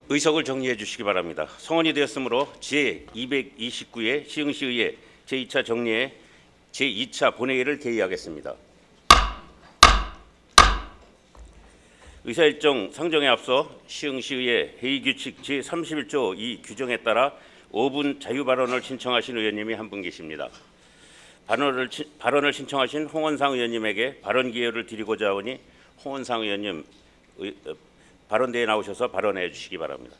의석을 정리해 주시기 바랍니다. 성원이 되었으므로 제229회 시흥시의회 제2차 정리회 제2차 본회의를 개의하겠습니다. 의사일정 상정에 앞서 시흥시의회 회의규칙 제31조 2 규정에 따라 5분 자유발언을 신청하신 의원님이 한 분 계십니다. 발언을 신청하신 홍원상 의원님에게 발언 기회를 드리고자 하오니 홍원상 의원님 발언대에 나오셔서 발언해 주시기 바랍니다.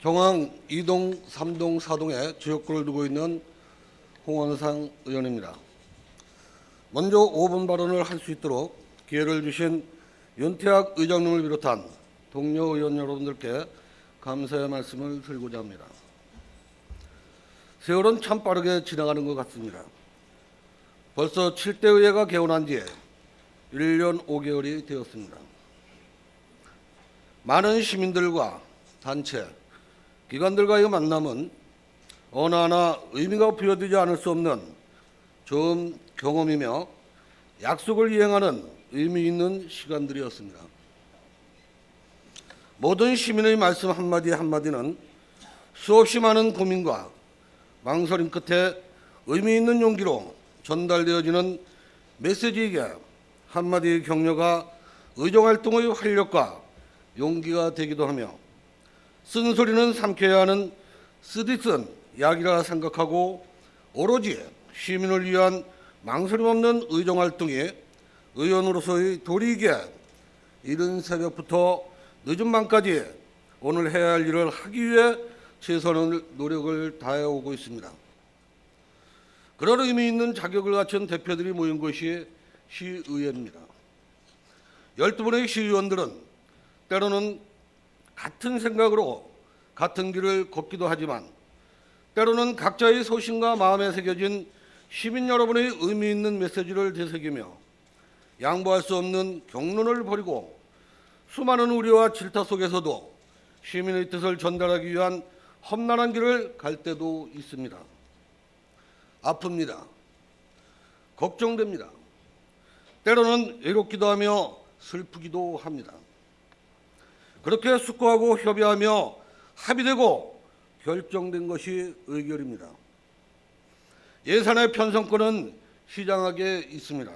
경항 2동, 3동, 4동에 지역구를 두고 있는 홍원상 의원입니다. 먼저 5분 발언을 할 수 있도록 기회를 주신 윤태학 의장님을 비롯한 동료 의원 여러분들께 감사의 말씀을 드리고자 합니다. 세월은 참 빠르게 지나가는 것 같습니다. 벌써 7대 의회가 개원한 지 1년 5개월이 되었습니다. 많은 시민들과 단체, 기관들과의 만남은 어느 하나 의미가 부여되지 않을 수 없는 좋은 경험이며 약속을 이행하는 의미 있는 시간들이었습니다. 모든 시민의 말씀 한마디 한마디는 수없이 많은 고민과 망설임 끝에 의미 있는 용기로 전달되어지는 메시지이기에 한마디의 격려가 의정활동의 활력과 용기가 되기도 하며 쓴소리는 삼켜야 하는 쓰디쓴 약이라 생각하고 오로지 시민을 위한 망설임 없는 의정활동이 의원으로서의 도리이기에 이른 새벽부터 늦은 밤까지 오늘 해야 할 일을 하기 위해 최선의 노력을 다해오고 있습니다. 그런 의미 있는 자격을 갖춘 대표들이 모인 곳이 시의회입니다. 12분의 시의원들은 때로는 같은 생각으로 같은 길을 걷기도 하지만 때로는 각자의 소신과 마음에 새겨진 시민 여러분의 의미 있는 메시지를 되새기며 양보할 수 없는 격론을 벌이고 수많은 우려와 질타 속에서도 시민의 뜻을 전달하기 위한 험난한 길을 갈 때도 있습니다. 아픕니다. 걱정됩니다. 때로는 외롭기도 하며 슬프기도 합니다. 그렇게 숙고하고 협의하며 합의되고 결정된 것이 의결입니다. 예산의 편성권은 시장에게 있습니다.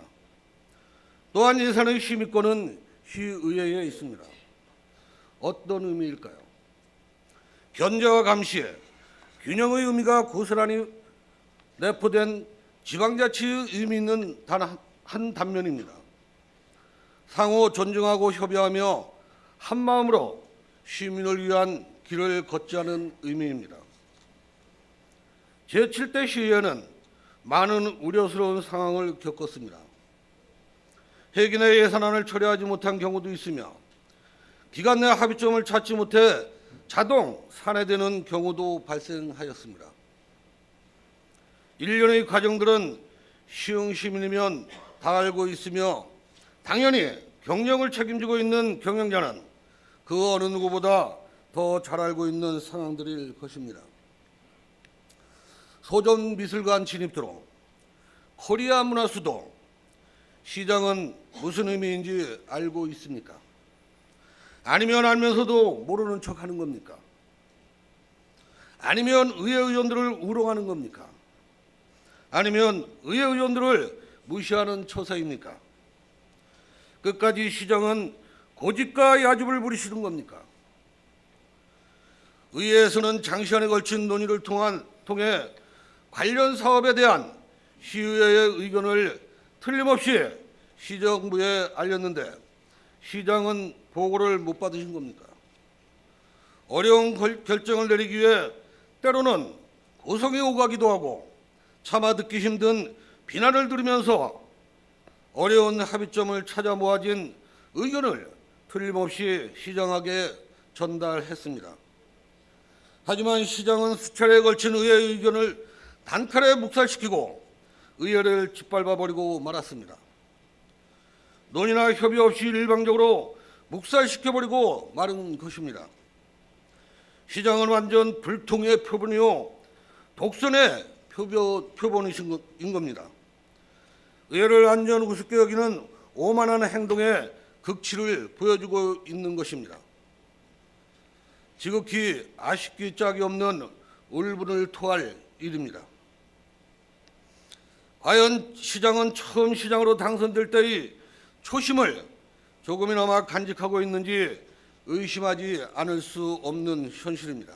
또한 예산의 심의권은 시의회에 있습니다. 어떤 의미일까요? 견제와 감시, 균형의 의미가 고스란히 내포된 지방자치의 의미 있는 단 한 단면입니다. 상호 존중하고 협의하며 한마음으로 시민을 위한 길을 걷자는 의미입니다. 제7대 시의회는 많은 우려스러운 상황을 겪었습니다. 회기 내 예산안을 처리하지 못한 경우도 있으며 기간 내 합의점을 찾지 못해 자동 산회되는 경우도 발생하였습니다. 일련의 과정들은 시흥 시민이면 다 알고 있으며 당연히 경영을 책임지고 있는 경영자는 그 어느 누구보다 더 잘 알고 있는 상황들일 것입니다. 소전미술관 진입도로, 코리아 문화수도, 시장은 무슨 의미인지 알고 있습니까? 아니면 알면서도 모르는 척하는 겁니까? 아니면 의회 의원들을 우롱하는 겁니까? 아니면 의회 의원들을 무시하는 처사입니까? 끝까지 시장은 고집과 야집을 부리시는 겁니까? 의회에서는 장시간에 걸친 논의를 통해 관련 사업에 대한 시의회의 의견을 틀림없이 시정부에 알렸는데 시장은 보고를 못 받으신 겁니까? 어려운 결정을 내리기 위해 때로는 고성이 오가기도 하고 차마 듣기 힘든 비난을 들으면서 어려운 합의점을 찾아 모아진 의견을 틀림없이 시장에게 전달했습니다. 하지만 시장은 수차례에 걸친 의회의 의견을 단칼에 묵살시키고 의회를 짓밟아버리고 말았습니다. 논의나 협의 없이 일방적으로 묵살시켜버리고 마는 것입니다. 시장은 완전 불통의 표본이요 독선의 표본인 겁니다. 의회를 완전 우습게 여기는 오만한 행동에 극치를 보여주고 있는 것입니다. 지극히 아쉽기 짝이 없는 울분을 토할 일입니다. 과연 시장은 처음 시장으로 당선될 때의 초심을 조금이나마 간직하고 있는지 의심하지 않을 수 없는 현실입니다.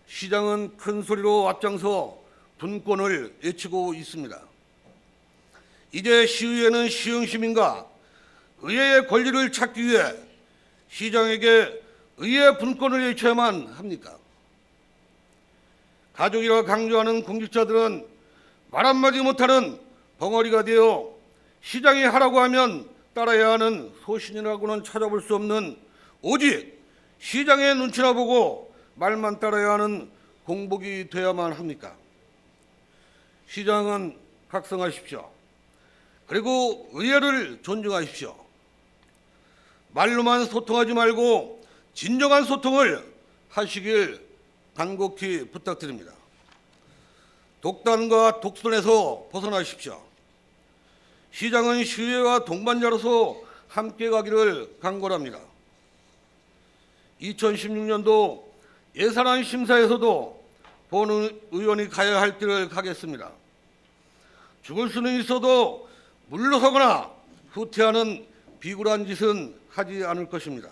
시장은 큰 소리로 앞장서 분권을 외치고 있습니다. 이제 시의회는 시흥 시민과 의회의 권리를 찾기 위해 시장에게 의회 분권을 외쳐야만 합니까? 가족이라 강조하는 공직자들은 말 한마디 못하는 벙어리가 되어 시장이 하라고 하면 따라야 하는 소신이라고는 찾아볼 수 없는 오직 시장의 눈치나 보고 말만 따라야 하는 공복이 돼야만 합니까? 시장은 각성하십시오. 그리고 의회를 존중하십시오. 말로만 소통하지 말고 진정한 소통을 하시길 간곡히 부탁드립니다. 독단과 독선에서 벗어나십시오. 시장은 시의회와 동반자로서 함께 가기를 간절합니다. 2016년도 예산안 심사에서도 본 의원이 가야 할 길을 가겠습니다. 죽을 수는 있어도 물러서거나 후퇴하는 비굴한 짓은 하지 않을 것입니다.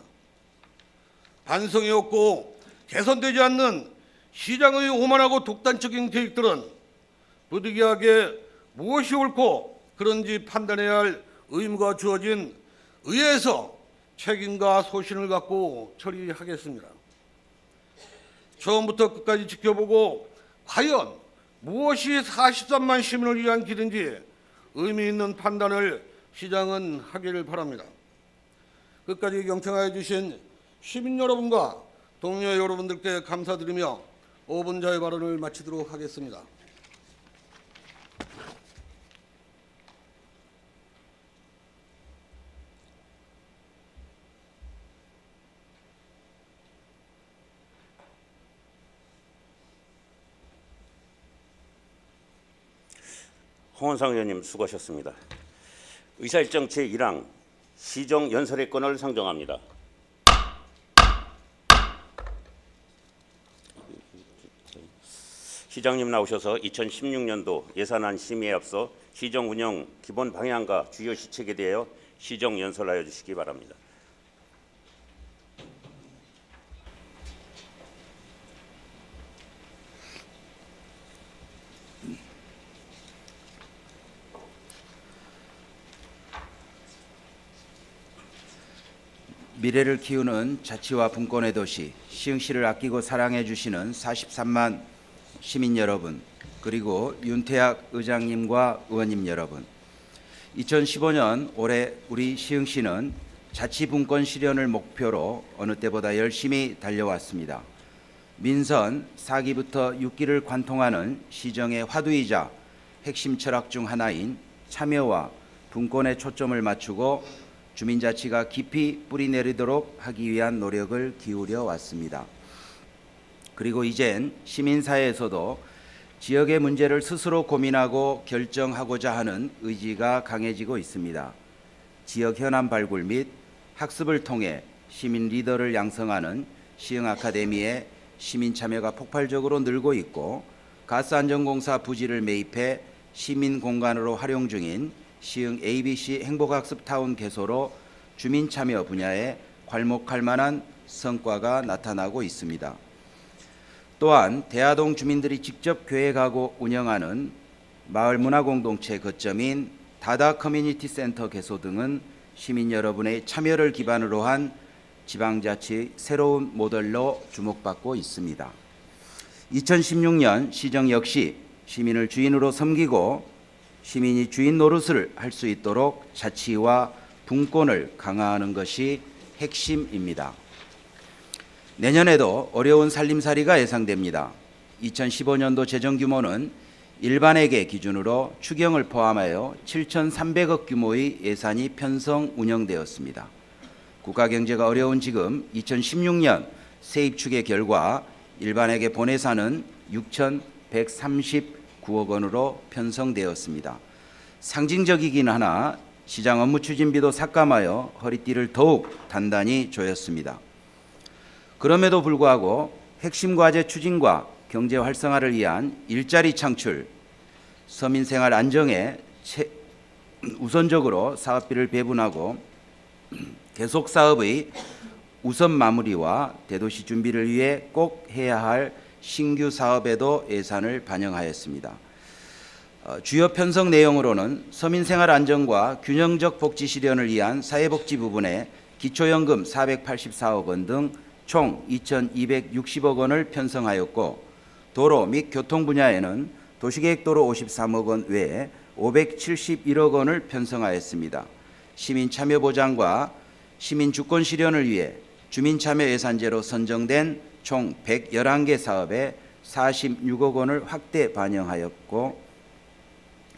반성이 없고 개선되지 않는 시장의 오만하고 독단적인 계획들은 부득이하게 무엇이 옳고 그런지 판단해야 할 의무가 주어진 의회에서 책임과 소신을 갖고 처리하겠습니다. 처음부터 끝까지 지켜보고 과연 무엇이 43만 시민을 위한 길인지 의미 있는 판단을 시장은 하기를 바랍니다. 끝까지 경청하여 주신 시민 여러분과 동료 여러분들께 감사드리며 5분 자유 발언을 마치도록 하겠습니다. 홍원상 의원님 수고하셨습니다. 의사일정 제1항 시정 연설의 건을 상정합니다. 시장님 나오셔서 2016년도 예산안 심의에 앞서 시정 운영 기본 방향과 주요 시책에 대하여 시정 연설하여 주시기 바랍니다. 미래를 키우는 자치와 분권의 도시 시흥시를 아끼고 사랑해 주시는 43만 시민 여러분, 그리고 윤태학 의장님과 의원님 여러분, 2015년 올해 우리 시흥시는 자치분권 실현을 목표로 어느 때보다 열심히 달려왔습니다. 민선 4기부터 6기를 관통하는 시정의 화두이자 핵심 철학 중 하나인 참여와 분권에 초점을 맞추고 주민자치가 깊이 뿌리내리도록 하기 위한 노력을 기울여 왔습니다. 그리고 이젠 시민사회에서도 지역의 문제를 스스로 고민하고 결정하고자 하는 의지가 강해지고 있습니다. 지역 현안 발굴 및 학습을 통해 시민 리더를 양성하는 시흥 아카데미의 시민 참여가 폭발적으로 늘고 있고, 가스안전공사 부지를 매입해 시민 공간으로 활용 중인 시흥 ABC 행복학습타운 개소로 주민 참여 분야에 괄목할 만한 성과가 나타나고 있습니다. 또한 대하동 주민들이 직접 계획하고 운영하는 마을 문화공동체 거점인 다다 커뮤니티 센터 개소 등은 시민 여러분의 참여를 기반으로 한 지방자치의 새로운 모델로 주목받고 있습니다. 2016년 시정 역시 시민을 주인으로 섬기고 시민이 주인 노릇을 할 수 있도록 자치와 분권을 강화하는 것이 핵심입니다. 내년에도 어려운 살림살이가 예상됩니다. 2015년도 재정 규모는 일반회계 기준으로 추경을 포함하여 7,300억 규모의 예산이 편성 운영되었습니다. 국가 경제가 어려운 지금 2016년 세입 추계 결과 일반회계 본예산은 6,139억 원으로 편성되었습니다. 상징적이긴 하나 시장 업무 추진비도 삭감하여 허리띠를 더욱 단단히 조였습니다. 그럼에도 불구하고 핵심 과제 추진과 경제 활성화를 위한 일자리 창출, 서민 생활 안정에 우선적으로 사업비를 배분하고 계속 사업의 우선 마무리와 대도시 준비를 위해 꼭 해야 할 신규 사업에도 예산을 반영하였습니다. 주요 편성 내용으로는 서민 생활 안정과 균형적 복지 실현을 위한 사회복지 부분에 기초연금 484억 원 등 총 2,260억 원을 편성하였고, 도로 및 교통 분야에는 도시계획도로 53억 원 외에 571억 원을 편성하였습니다. 시민 참여 보장과 시민 주권 실현을 위해 주민참여 예산제로 선정된 총 111개 사업에 46억 원을 확대 반영하였고,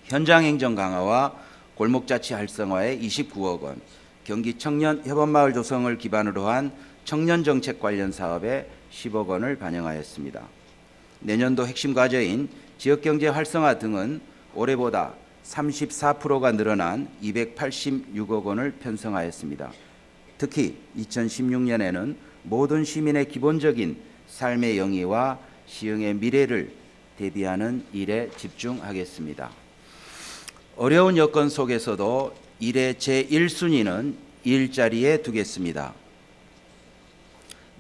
현장행정 강화와 골목자치 활성화에 29억 원, 경기 청년 협업마을 조성을 기반으로 한 청년정책 관련 사업에 10억 원을 반영하였습니다. 내년도 핵심 과제인 지역경제 활성화 등은 올해보다 34%가 늘어난 286억 원을 편성하였습니다. 특히 2016년에는 모든 시민의 기본적인 삶의 영위와 시흥의 미래를 대비하는 일에 집중하겠습니다. 어려운 여건 속에서도 일의 제1순위는 일자리에 두겠습니다.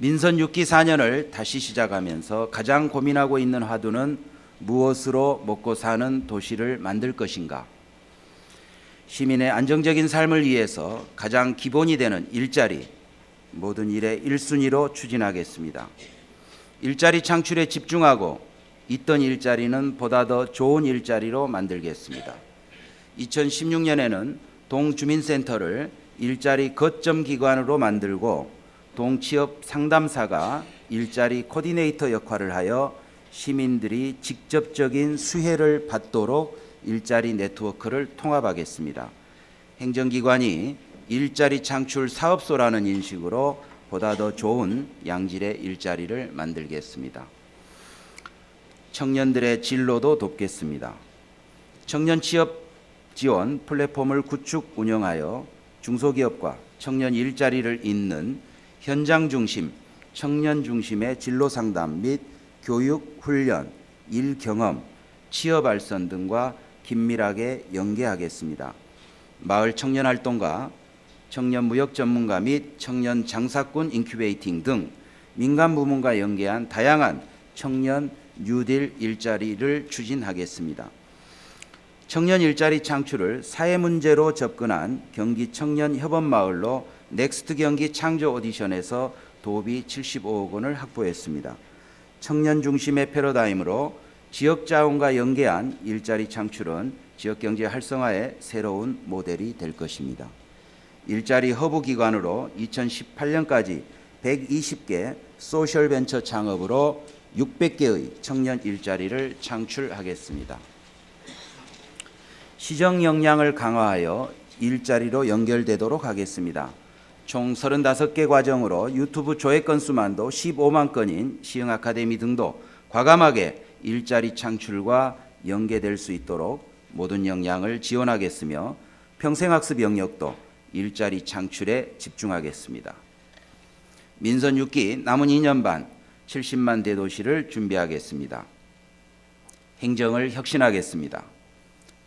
민선 6기 4년을 다시 시작하면서 가장 고민하고 있는 화두는 무엇으로 먹고 사는 도시를 만들 것인가. 시민의 안정적인 삶을 위해서 가장 기본이 되는 일자리, 모든 일의 1순위로 추진하겠습니다. 일자리 창출에 집중하고 있던 일자리는 보다 더 좋은 일자리로 만들겠습니다. 2016년에는 동주민센터를 일자리 거점 기관으로 만들고 동취업 상담사가 일자리 코디네이터 역할을 하여 시민들이 직접적인 수혜를 받도록 일자리 네트워크를 통합하겠습니다. 행정기관이 일자리 창출 사업소라는 인식으로 보다 더 좋은 양질의 일자리를 만들겠습니다. 청년들의 진로도 돕겠습니다. 청년 취업 지원 플랫폼을 구축 운영하여 중소기업과 청년 일자리를 잇는 현장 중심, 청년 중심의 진로 상담 및 교육, 훈련, 일 경험, 취업 알선 등과 긴밀하게 연계하겠습니다. 마을 청년 활동가, 청년 무역 전문가 및 청년 장사꾼 인큐베이팅 등 민간 부문과 연계한 다양한 청년 뉴딜 일자리를 추진하겠습니다. 청년 일자리 창출을 사회 문제로 접근한 경기 청년 협업마을로 넥스트 경기 창조 오디션에서 도비 75억 원을 확보했습니다. 청년 중심의 패러다임으로 지역 자원과 연계한 일자리 창출은 지역 경제 활성화의 새로운 모델이 될 것입니다. 일자리 허브 기관으로 2018년까지 120개 소셜 벤처 창업으로 600개의 청년 일자리를 창출하겠습니다. 시정 역량을 강화하여 일자리로 연결되도록 하겠습니다. 총 35개 과정으로 유튜브 조회 건수만도 15만 건인 시흥 아카데미 등도 과감하게 일자리 창출과 연계될 수 있도록 모든 역량을 지원하겠으며 평생학습 영역도 일자리 창출에 집중하겠습니다. 민선 6기 남은 2년 반 70만 대도시를 준비하겠습니다. 행정을 혁신하겠습니다.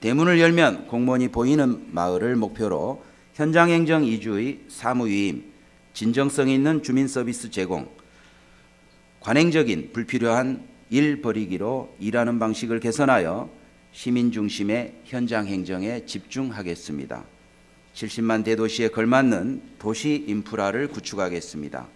대문을 열면 공무원이 보이는 마을을 목표로 현장행정 이주의 사무위임, 진정성 있는 주민 서비스 제공, 관행적인 불필요한 일 버리기로 일하는 방식을 개선하여 시민 중심의 현장 행정에 집중하겠습니다. 70만 대도시에 걸맞는 도시 인프라를 구축하겠습니다.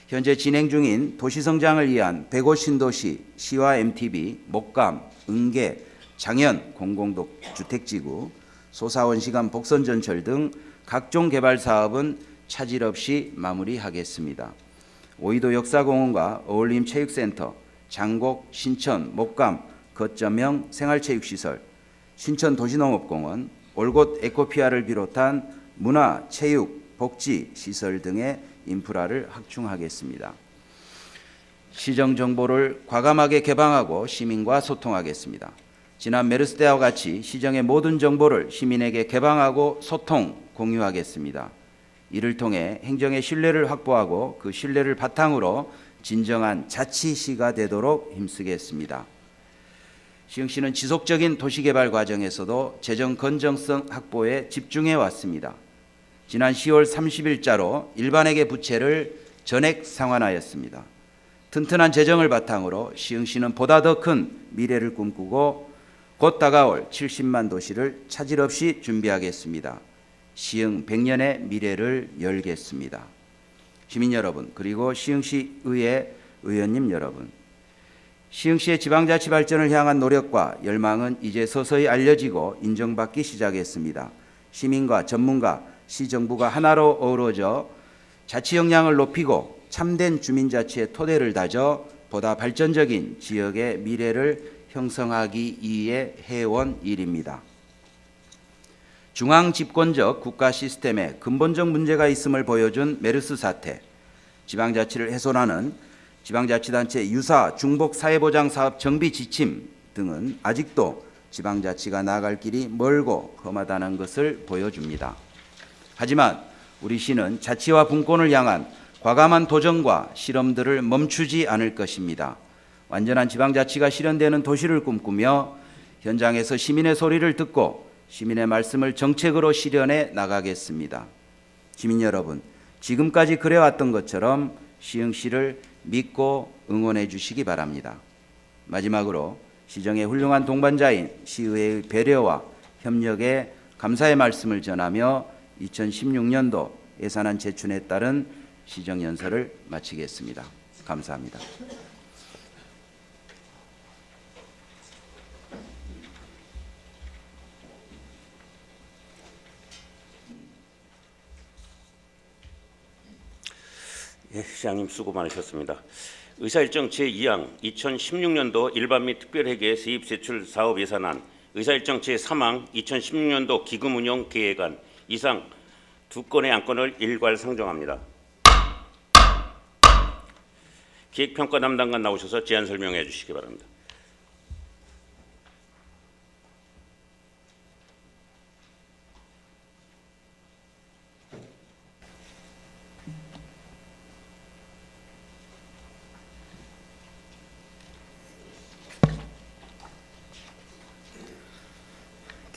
현재 진행 중인 도시성장을 위한 105 신도시, 시와 MTB, 목감, 응계, 장현 공공주택지구, 소사원시간 복선전철 등 각종 개발 사업은 차질 없이 마무리하겠습니다. 오이도 역사공원과 어울림 체육센터, 장곡, 신천, 목감, 거점형 생활체육시설, 신천 도시농업공원, 올곳 에코피아를 비롯한 문화, 체육, 복지, 시설 등의 인프라를 확충하겠습니다. 시정 정보를 과감하게 개방하고 시민과 소통하겠습니다. 지난 메르스 때와 같이 시정의 모든 정보를 시민에게 개방하고 소통, 공유하겠습니다. 이를 통해 행정의 신뢰를 확보하고 그 신뢰를 바탕으로 진정한 자치시가 되도록 힘쓰겠습니다. 시흥시는 지속적인 도시개발 과정에서도 재정 건전성 확보에 집중해 왔습니다. 지난 10월 30일자로 일반회계 부채를 전액 상환하였습니다. 튼튼한 재정을 바탕으로 시흥시는 보다 더 큰 미래를 꿈꾸고 곧 다가올 70만 도시를 차질 없이 준비하겠습니다. 시흥 100년의 미래를 열겠습니다. 시민 여러분, 그리고 시흥시의회 의원님 여러분, 시흥시의 지방자치 발전을 향한 노력과 열망은 이제 서서히 알려지고 인정받기 시작했습니다. 시민과 전문가, 시정부가 하나로 어우러져 자치 역량을 높이고 참된 주민자치의 토대를 다져 보다 발전적인 지역의 미래를 형성하기 위해 해온 일입니다. 중앙 집권적 국가 시스템에 근본적 문제가 있음을 보여준 메르스 사태, 지방자치를 훼손하는 지방자치단체 유사 중복 사회보장 사업 정비 지침 등은 아직도 지방자치가 나아갈 길이 멀고 험하다는 것을 보여줍니다. 하지만 우리 시는 자치와 분권을 향한 과감한 도전과 실험들을 멈추지 않을 것입니다. 완전한 지방자치가 실현되는 도시를 꿈꾸며 현장에서 시민의 소리를 듣고 시민의 말씀을 정책으로 실현해 나가겠습니다. 시민 여러분, 지금까지 그래왔던 것처럼 시흥시를 믿고 응원해 주시기 바랍니다. 마지막으로 시정의 훌륭한 동반자인 시의회의 배려와 협력에 감사의 말씀을 전하며 2016년도 예산안 제출에 따른 시정연설을 마치겠습니다. 감사합니다. 예, 시장님 수고 많으셨습니다. 의사일정 제2항 2016년도 일반 및 특별회계 세입세출 사업 예산안, 의사일정 제3항 2016년도 기금운용 계획안 이상 두 건의 안건을 일괄 상정합니다. 기획평가 담당관 나오셔서 제안 설명해 주시기 바랍니다.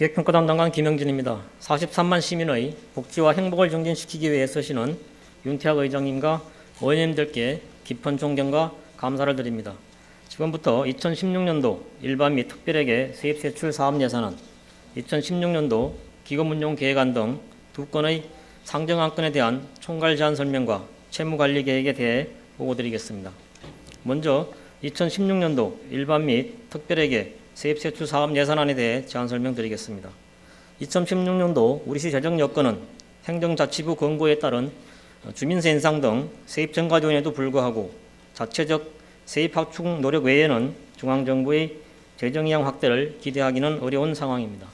기획평가 담당관 김영진입니다. 43만 시민의 복지와 행복을 증진시키기 위해 애쓰시는 윤태학 의장님과 의원님들께 깊은 존경과 감사를 드립니다. 지금부터 2016년도 일반 및 특별회계 세입세출 사업 예산안, 2016년도 기금운용 계획안 등 두 건의 상정 안건에 대한 총괄 제안 설명과 채무관리 계획에 대해 보고드리겠습니다. 먼저 2016년도 일반 및 특별회계 세입세출 사업 예산안에 대해 제안 설명드리겠습니다. 2016년도 우리시 재정 여건은 행정자치부 권고에 따른 주민세 인상 등 세입 증가 조언에도 불구하고 자체적 세입 확충 노력 외에는 중앙정부의 재정이양 확대를 기대하기는 어려운 상황입니다.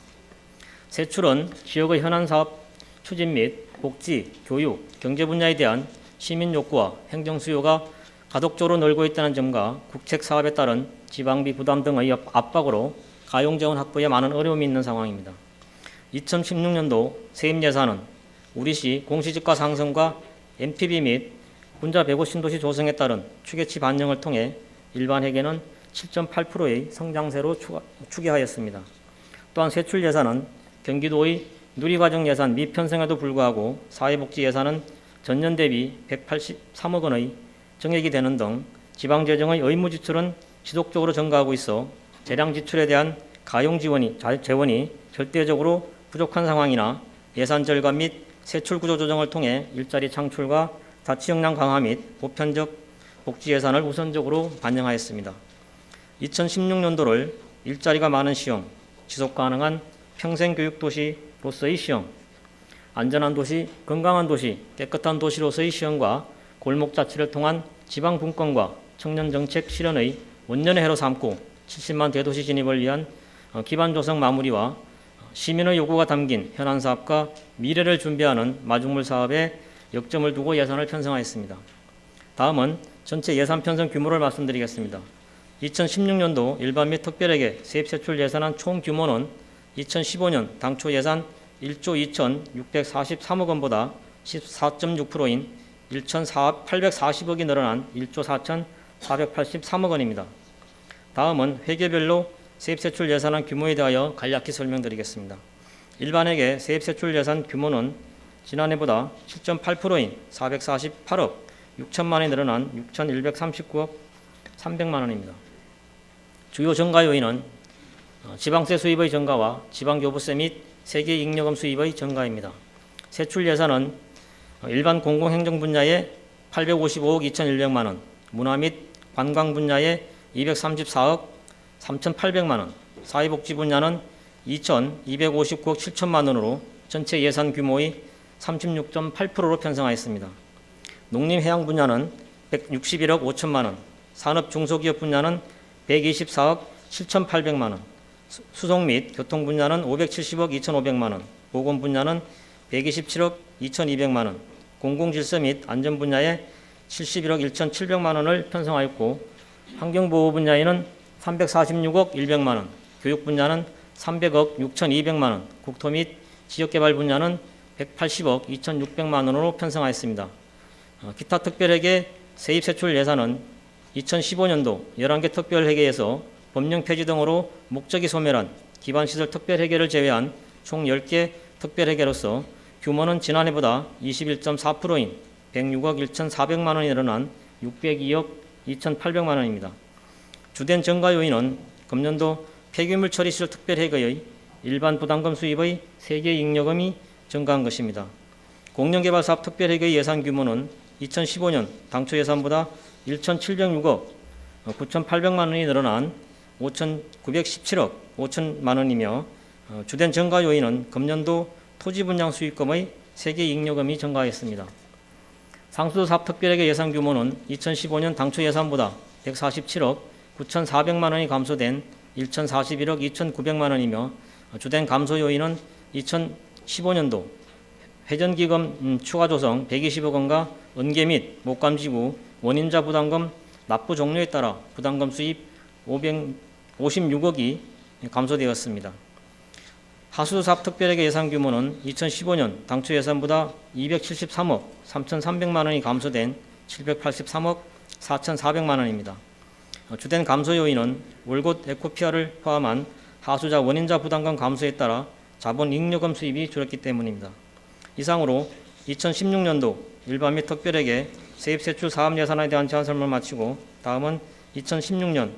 세출은 지역의 현안 사업 추진 및 복지, 교육, 경제 분야에 대한 시민 욕구와 행정 수요가 가독적으로 늘고 있다는 점과 국책 사업에 따른 지방비 부담 등의 압박으로 가용재원 확보에 많은 어려움이 있는 상황입니다. 2016년도 세입 예산은 우리시 공시지가 상승과 MPB 및 분자 105 신도시 조성에 따른 추계치 반영을 통해 일반 회계는 7.8%의 성장세로 추계하였습니다. 또한 세출 예산은 경기도의 누리과정 예산 미편성에도 불구하고 사회복지 예산은 전년 대비 183억 원의 증액이 되는 등 지방재정의 의무 지출은 지속적으로 증가하고 있어 재량 지출에 대한 가용 재원이 절대적으로 부족한 상황이나 예산 절감 및 세출 구조 조정을 통해 일자리 창출과 자치 역량 강화 및 보편적 복지 예산을 우선적으로 반영하였습니다. 2016년도를 일자리가 많은 시형, 지속 가능한 평생교육도시로서의 시형, 안전한 도시, 건강한 도시, 깨끗한 도시로서의 시형과 골목자치를 통한 지방분권과 청년정책 실현의 원년의 해로 삼고 70만 대도시 진입을 위한 기반 조성 마무리와 시민의 요구가 담긴 현안 사업과 미래를 준비하는 마중물 사업에 역점을 두고 예산을 편성하였습니다. 다음은 전체 예산 편성 규모를 말씀드리겠습니다. 2016년도 일반 및 특별회계 세입 세출 예산안 총 규모는 2015년 당초 예산 1조 2,643억 원보다 14.6%인 1,840억이 늘어난 1조 4,483억 원입니다. 다음은 회계별로 세입세출 예산안 규모에 대하여 간략히 설명드리겠습니다. 일반회계 세입세출 예산 규모는 지난해보다 7.8%인 448억 6천만 원이 늘어난 6,139억 300만 원입니다. 주요 증가 요인은 지방세 수입의 증가와 지방교부세 및 세계잉여금 수입의 증가입니다. 세출 예산은 일반 공공행정 분야에 855억 2,100만 원, 문화 및 관광 분야에 234억 3,800만 원, 사회복지 분야는 2,259억 7천만 원으로 전체 예산 규모의 36.8%로 편성하였습니다. 농림해양 분야는 161억 5천만 원, 산업중소기업 분야는 124억 7,800만 원, 수송 및 교통 분야는 570억 2,500만 원, 보건 분야는 127억 2,200만 원, 공공질서 및 안전 분야에 71억 1,700만 원을 편성하였고 환경보호 분야에는 346억 100만 원, 교육 분야는 300억 6,200만 원, 국토 및 지역개발 분야는 180억 2,600만 원으로 편성하였습니다. 기타 특별회계 세입세출 예산은 2015년도 11개 특별회계에서 법령 폐지 등으로 목적이 소멸한 기반시설 특별회계를 제외한 총 10개 특별회계로서 규모는 지난해보다 21.4%인 106억 1,400만 원이 늘어난 602억 2,800만 원입니다. 주된 증가 요인은 금년도 폐기물 처리시설 특별회계의 일반 부담금 수입의 세계잉여금이 증가한 것입니다. 공영개발사업 특별회계 예산 규모는 2015년 당초 예산보다 1,706억 9,800만 원이 늘어난 5,917억 5천만 원이며 주된 증가 요인은 금년도 토지 분양 수익금의 세계잉여금이 증가했습니다. 상수도 사업 특별회계 예산 규모는 2015년 당초 예산보다 147억 9,400만 원이 감소된 1,041억 2,900만 원이며 주된 감소 요인은 2015년도 회전기금 추가 조성 120억 원과 은계 및 목감지구 원인자 부담금 납부 종료에 따라 부담금 수입 556억이 감소되었습니다. 하수도 사업 특별회계 예산 규모는 2015년 당초 예산보다 273억 3,300만 원이 감소된 783억 4,400만 원입니다. 주된 감소 요인은 월곶 에코피아를 포함한 하수자 원인자 부담금 감소에 따라 자본 잉여금 수입이 줄었기 때문입니다. 이상으로 2016년도 일반 및 특별회계 세입세출 사업 예산에 대한 제안 설명을 마치고 다음은 2016년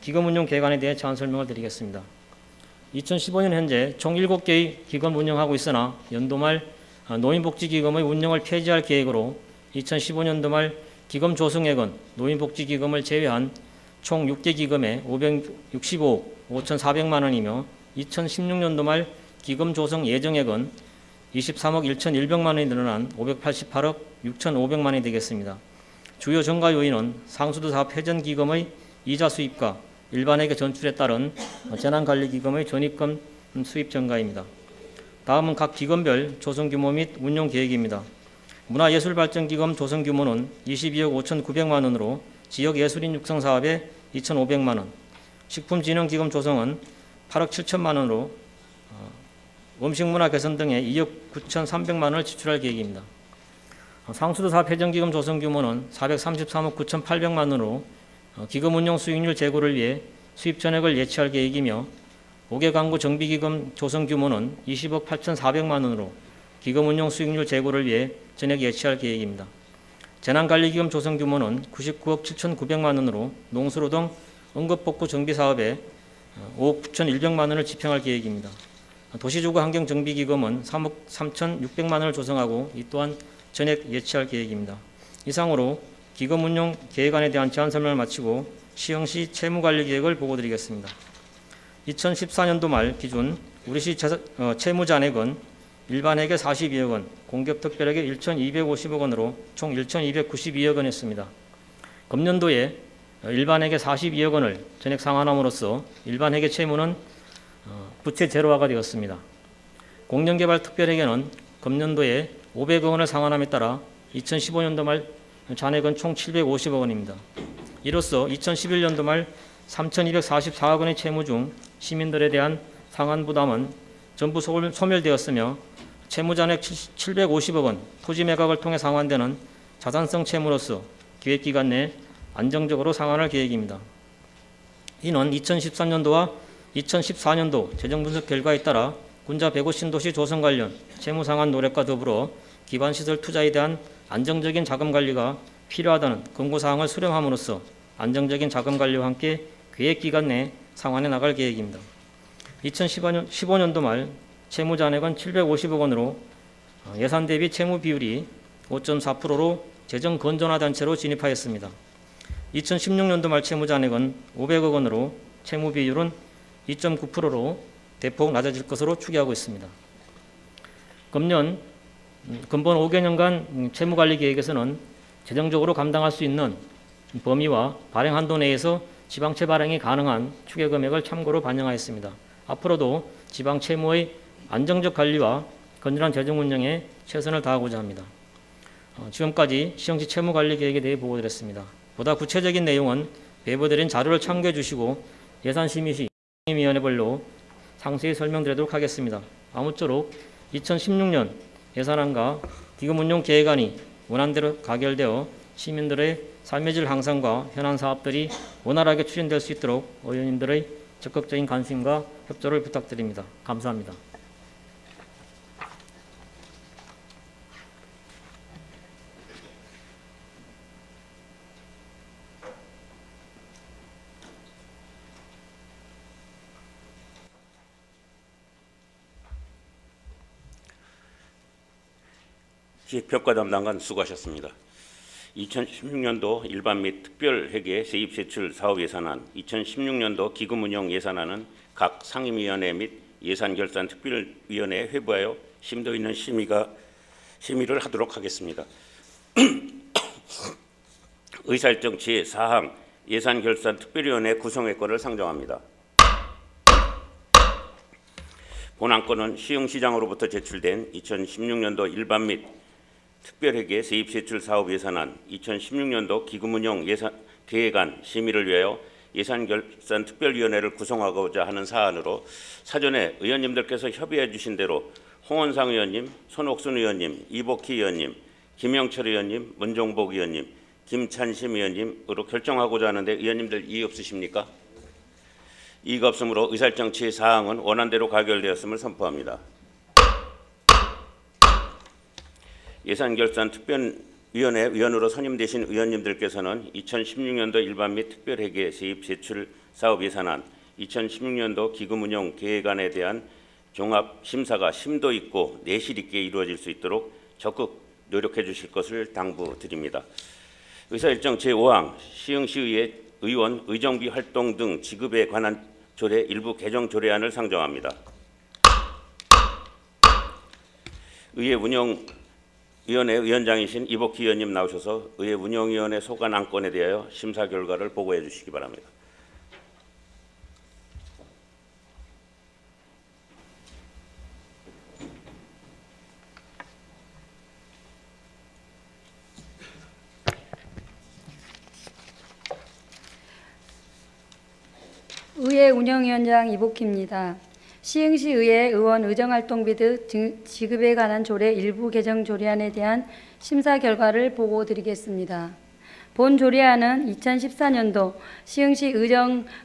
기금 운용 계획안에 대해 제안 설명을 드리겠습니다. 2015년 현재 총 7개의 기금 운영하고 있으나 연도 말 노인복지기금의 운영을 폐지할 계획으로 2015년도 말 기금 조성액은 노인복지기금을 제외한 총 6개 기금에 565억 5,400만 원이며 2016년도 말 기금 조성 예정액은 23억 1,100만 원이 늘어난 588억 6,500만 원이 되겠습니다. 주요 증가 요인은 상수도 사업 회전기금의 이자 수입과 일반회계 전출에 따른 재난관리기금의 전입금 수입 증가입니다. 다음은 각 기금별 조성 규모 및 운용 계획입니다. 문화예술발전기금 조성 규모는 22억 5,900만 원으로 지역예술인 육성 사업에 2,500만 원, 식품진흥기금 조성은 8억 7천만 원으로 음식문화 개선 등에 2억 9,300만 원을 지출할 계획입니다. 상수도 사업 회전기금 조성 규모는 433억 9,800만 원으로 기금 운용 수익률 제고를 위해 수입 전액을 예치할 계획이며 5개 광고 정비기금 조성 규모는 20억 8,400만 원으로 기금 운용 수익률 제고를 위해 전액 예치할 계획입니다. 재난관리기금 조성 규모는 99억 7,900만 원으로 농수로 등 응급복구 정비 사업에 5억 9,100만 원을 집행할 계획입니다. 도시주거 환경정비기금은 3억 3,600만 원을 조성하고 이 또한 전액 예치할 계획입니다. 이상으로 기금 운용 계획안에 대한 제안 설명을 마치고 시흥시 채무관리 계획을 보고드리겠습니다. 2014년도 말 기준 우리시 채무 잔액은 일반회계 42억 원, 공기업특별회계 1,250억 원으로 총 1,292억 원이었습니다. 금년도에 일반회계 42억 원을 전액 상환함으로써 일반회계 채무는 부채 제로화가 되었습니다. 공정개발특별회계는 금년도에 500억 원을 상환함에 따라 2015년도 말 잔액은 총 750억 원입니다. 이로써 2011년도 말 3,244억 원의 채무 중 시민들에 대한 상환 부담은 전부 소멸되었으며 채무 잔액 750억 원 토지 매각을 통해 상환되는 자산성 채무로서 기획기간 내 안정적으로 상환할 계획입니다. 이는 2013년도와 2014년도 재정분석 결과에 따라 군자 105 신도시 조성 관련 채무 상환 노력과 더불어 기반시설 투자에 대한 안정적인 자금 관리가 필요하다는 권고사항을 수렴함으로써 안정적인 자금 관리와 함께 계획기간 내 상환해 나갈 계획입니다. 2015년도 말 채무 잔액은 750억 원으로 예산 대비 채무 비율이 5.4%로 재정 건전화된 채로 진입하였습니다. 2016년도 말 채무 잔액은 500억 원으로 채무 비율은 2.9%로 대폭 낮아질 것으로 추계하고 있습니다. 금년 근본 5개년간 채무관리 계획에서는 재정적으로 감당할 수 있는 범위와 발행 한도 내에서 지방채 발행이 가능한 추계 금액을 참고로 반영하였습니다. 앞으로도 지방 채무의 안정적 관리와 건전한 재정 운영에 최선을 다하고자 합니다. 지금까지 시정시 채무관리 계획에 대해 보고드렸습니다. 보다 구체적인 내용은 배부드린 자료를 참고해 주시고 예산심의 시 위원회별로 상세히 설명드리도록 하겠습니다. 아무쪼록 2016년 예산안과 기금운용 계획안이 원안대로 가결되어 시민들의 삶의 질 향상과 현안 사업들이 원활하게 추진될 수 있도록 의원님들의 적극적인 관심과 협조를 부탁드립니다. 감사합니다. 기획평가 담당관 수고하셨습니다. 2016년도 일반 및 특별회계 세입세출 사업예산안, 2016년도 기금운용 예산안은 각 상임위원회 및 예산결산특별위원회에 회부하여 심도 있는 심의를 하도록 하겠습니다. 의사일정 제4항 예산결산특별위원회 구성회권을 상정합니다. 본안건은 시흥시장으로부터 제출된 2016년도 일반 및 특별회계 세입세출 사업예산안, 2016년도 기금운용 계획안 심의를 위하여 예산결산특별위원회를 구성하고자 하는 사안으로 사전에 의원님들께서 협의해 주신 대로 홍원상 의원님, 손옥순 의원님, 이복희 의원님, 김영철 의원님, 문종복 의원님, 김찬심 의원님으로 결정하고자 하는데 의원님들 이의 없으십니까? 이의가 없으므로 의사일정 제4항은 원안대로 가결되었음을 선포합니다. 예산결산특별위원회 위원으로 선임되신 의원님들께서는 2016년도 일반 및 특별회계 세입세출 사업예산안, 2016년도 기금운용 계획안에 대한 종합심사가 심도 있고 내실 있게 이루어질 수 있도록 적극 노력해 주실 것을 당부드립니다. 의사일정 제5항 시흥시의회 의원 의정비 활동 등 지급에 관한 조례 일부 개정 조례안을 상정합니다. 의회 운영위원회 위원장이신 이복희 의원님 나오셔서 의회 운영위원회 소관 안건에 대하여 심사 결과를 보고해 주시기 바랍니다. 의회 운영위원장 이복희입니다. 시흥시 의회 의원 의정활동비 등 지급에 관한 조례 일부 개정 조례안에 대한 심사 결과를 보고드리겠습니다. 본 조례안은 2014년도 시흥시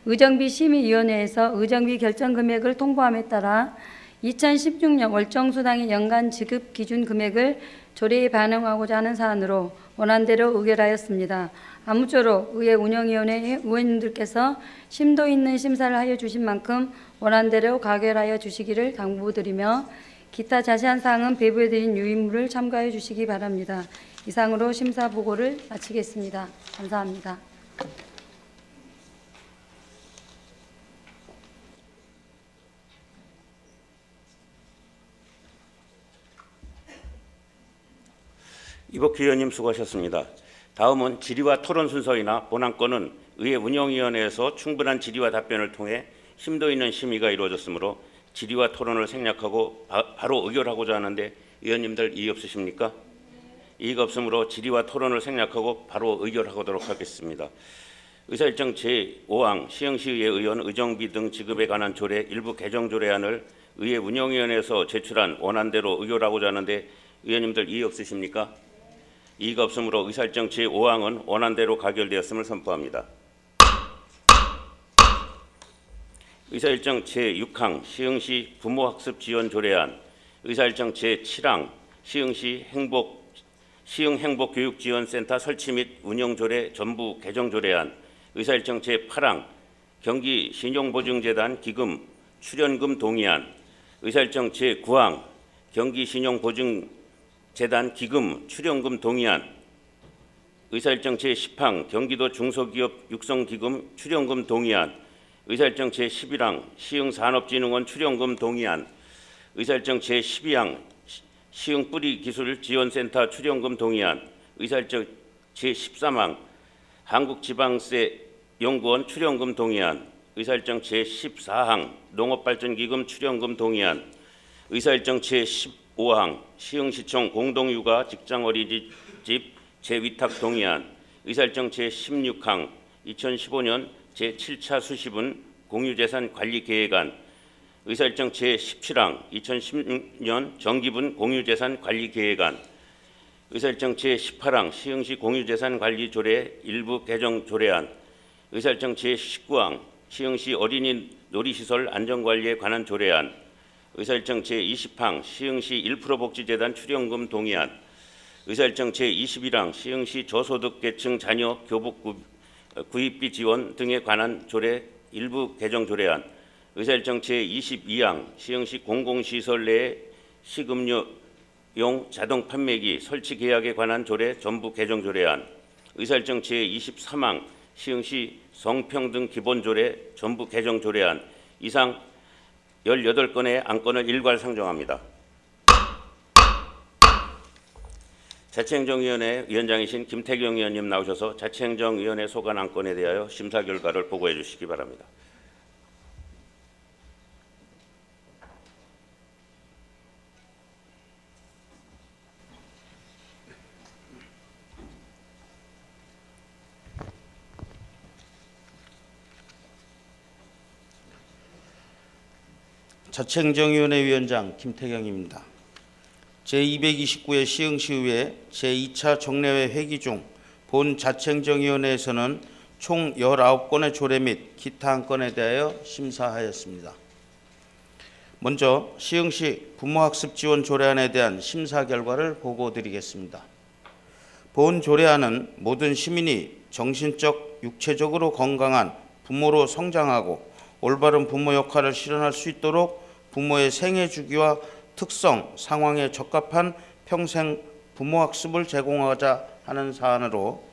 의정비 심의위원회에서 의정비 결정 금액을 통보함에 따라 2016년 월정수당의 연간 지급 기준 금액을 조례에 반영하고자 하는 사안으로 원안대로 의결하였습니다. 아무쪼록 의회 운영위원회 의원님들께서 심도 있는 심사를 하여 주신 만큼 원안대로 가결하여 주시기를 당부드리며 기타 자세한 사항은 배부해드린 유인물을 참고하여 주시기 바랍니다. 이상으로 심사 보고를 마치겠습니다. 감사합니다. 이복희 의원님 수고하셨습니다. 다음은 질의와 토론 순서이나 본안건은 의회 운영위원회에서 충분한 질의와 답변을 통해 심도 있는 심의가 이루어졌으므로 질의와 토론을 생략하고 바로 의결하고자 하는데 의원님들 이의 없으십니까? 이의가 없으므로 질의와 토론을 생략하고 바로 의결하도록 하겠습니다. 의사일정 제5항 시흥시의회 의원 의정비 등 지급에 관한 조례 일부 개정 조례안을 의회 운영위원회에서 제출한 원안대로 의결하고자 하는데 의원님들 이의 없으십니까? 이의가 없으므로 의사일정 제5항은 원안대로 가결되었음을 선포합니다. 의사일정 제6항 시흥시 부모학습 지원 조례안, 의사일정 제7항 시흥시 시흥행복교육지원센터 설치 및 운영 조례 전부 개정 조례안, 의사일정 제8항 경기신용보증재단 기금 출연금 동의안, 의사일정 제9항 경기신용보증재단 기금 출연금 동의안, 의사일정 제10항 경기도 중소기업 육성기금 출연금 동의안, 의사일정 제11항 시흥산업진흥원 출연금 동의안, 의사일정 제12항 시흥뿌리기술지원센터 출연금 동의안, 의사일정 제13항 한국지방세 연구원 출연금 동의안, 의사일정 제14항 농업발전기금 출연금 동의안, 의사일정 제15항 시흥시청 공동육아 직장어린이집 재위탁 동의안, 의사일정 제16항 2015년 제7차 수시분 공유재산 관리 계획안, 의사일정 제17항 2016년 정기분 공유재산 관리 계획안, 의사일정 제18항 시흥시 공유재산 관리 조례 일부 개정 조례안, 의사일정 제19항 시흥시 어린이 놀이시설 안전관리에 관한 조례안, 의사일정 제20항 시흥시 1% 복지재단 출연금 동의안, 의사일정 제21항 시흥시 저소득계층 자녀 교복 구입비 지원 등에 관한 조례 일부 개정 조례안, 의사일정 제22항 시흥시 공공시설 내에 식음료용 자동 판매기 설치 계약에 관한 조례 전부 개정 조례안, 의사일정 제23항 시흥시 성평등 기본조례 전부 개정 조례안, 이상 18건의 안건을 일괄 상정합니다. 자치행정위원회 위원장이신 김태경 의원님 나오셔서 자치행정위원회 소관 안건에 대하여 심사 결과를 보고해 주시기 바랍니다. 자치행정위원회 위원장 김태경입니다. 제229회 시흥시의회 제2차 정례회 회기 중 본 자치행정위원회에서는 총 19건의 조례 및 기타 안건에 대하여 심사하였습니다. 먼저 시흥시 부모학습 지원 조례안에 대한 심사 결과를 보고드리겠습니다. 본 조례안은 모든 시민이 정신적, 육체적으로 건강한 부모로 성장하고 올바른 부모 역할을 실현할 수 있도록 부모의 생애 주기와 특성, 상황에 적합한 평생 부모학습을 제공하자 하는 사안으로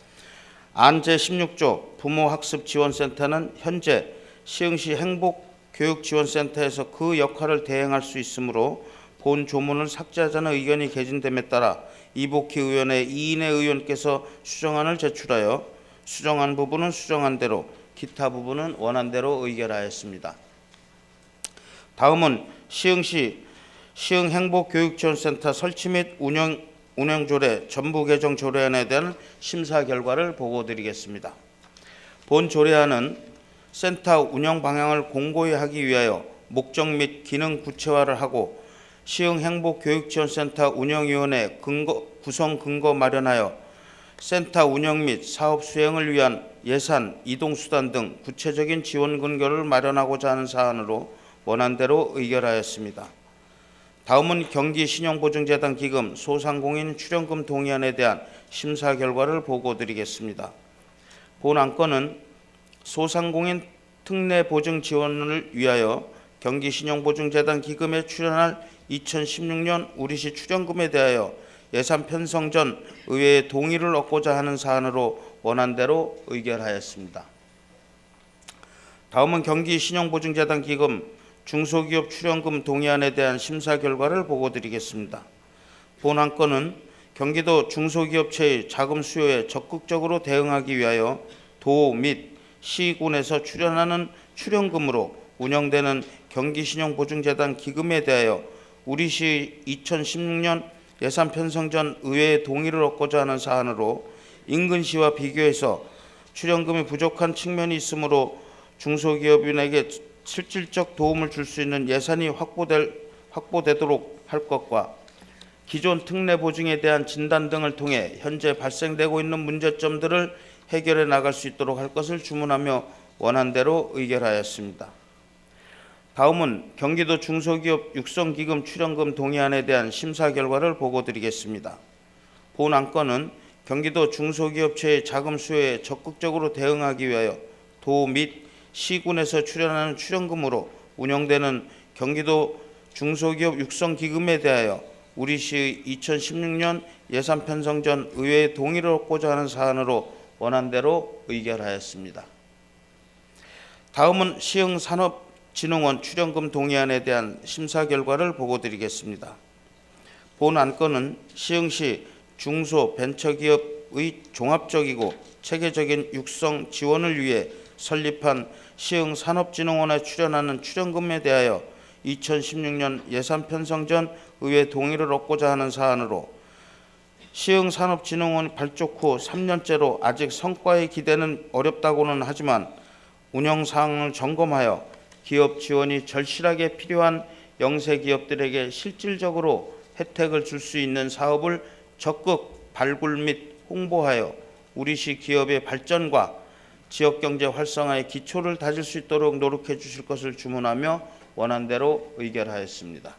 안 제16조 부모학습지원센터는 현재 시흥시 행복교육지원센터에서 그 역할을 대행할 수 있으므로 본 조문을 삭제하자는 의견이 개진됨에 따라 이복희 의원의 2인의 의원께서 수정안을 제출하여 수정안 부분은 수정한 대로 기타 부분은 원안대로 의결하였습니다. 다음은 시흥시 시흥행복교육지원센터 설치 및 운영조례 전부 개정 조례안에 대한 심사 결과를 보고드리겠습니다. 본 조례안은 센터 운영 방향을 공고히 하기 위하여 목적 및 기능 구체화를 하고 시흥행복교육지원센터 운영위원회 구성 근거 마련하여 센터 운영 및 사업 수행을 위한 예산, 이동수단 등 구체적인 지원 근거를 마련하고자 하는 사안으로 원안대로 의결하였습니다. 다음은 경기신용보증재단 기금 소상공인 출연금 동의안에 대한 심사 결과를 보고드리겠습니다. 본 안건은 소상공인 특례 보증 지원을 위하여 경기신용보증재단 기금에 출연할 2016년 우리시 출연금에 대하여 예산 편성 전 의회의 동의를 얻고자 하는 사안으로 원안대로 의결하였습니다. 다음은 경기신용보증재단 기금 중소기업 출연금 동의안에 대한 심사 결과를 보고드리겠습니다. 본 안건은 경기도 중소기업체의 자금 수요에 적극적으로 대응하기 위하여 도 및 시군에서 출연하는 출연금으로 운영되는 경기신용보증재단 기금에 대하여 우리시 2016년 예산 편성 전 의회의 동의를 얻고자 하는 사안으로 인근시와 비교해서 출연금이 부족한 측면이 있으므로 중소기업인에게 실질적 도움을 줄 수 있는 예산이 확보되도록 할 것과 기존 특례 보증에 대한 진단 등을 통해 현재 발생되고 있는 문제점들을 해결해 나갈 수 있도록 할 것을 주문하며 원안대로 의결하였습니다. 다음은 경기도 중소기업 육성기금 출연금 동의안에 대한 심사 결과를 보고드리겠습니다. 본 안건은 경기도 중소기업체의 자금 수요에 적극적으로 대응하기 위하여 도 및 시군에서 출연하는 출연금으로 운영되는 경기도 중소기업 육성기금에 대하여 우리시의 2016년 예산 편성 전 의회의 동의를 얻고자 하는 사안으로 원안대로 의결하였습니다. 다음은 시흥산업진흥원 출연금 동의안에 대한 심사 결과를 보고드리겠습니다. 본 안건은 시흥시 중소벤처기업의 종합적이고 체계적인 육성 지원을 위해 설립한 시흥산업진흥원에 출연하는 출연금에 대하여 2016년 예산 편성 전 의회 동의를 얻고자 하는 사안으로 시흥산업진흥원 발족 후 3년째로 아직 성과의 기대는 어렵다고는 하지만 운영 사항을 점검하여 기업 지원이 절실하게 필요한 영세 기업들에게 실질적으로 혜택을 줄 수 있는 사업을 적극 발굴 및 홍보하여 우리시 기업의 발전과 지역경제 활성화의 기초를 다질 수 있도록 노력해 주실 것을 주문하며 원안대로 의결하였습니다.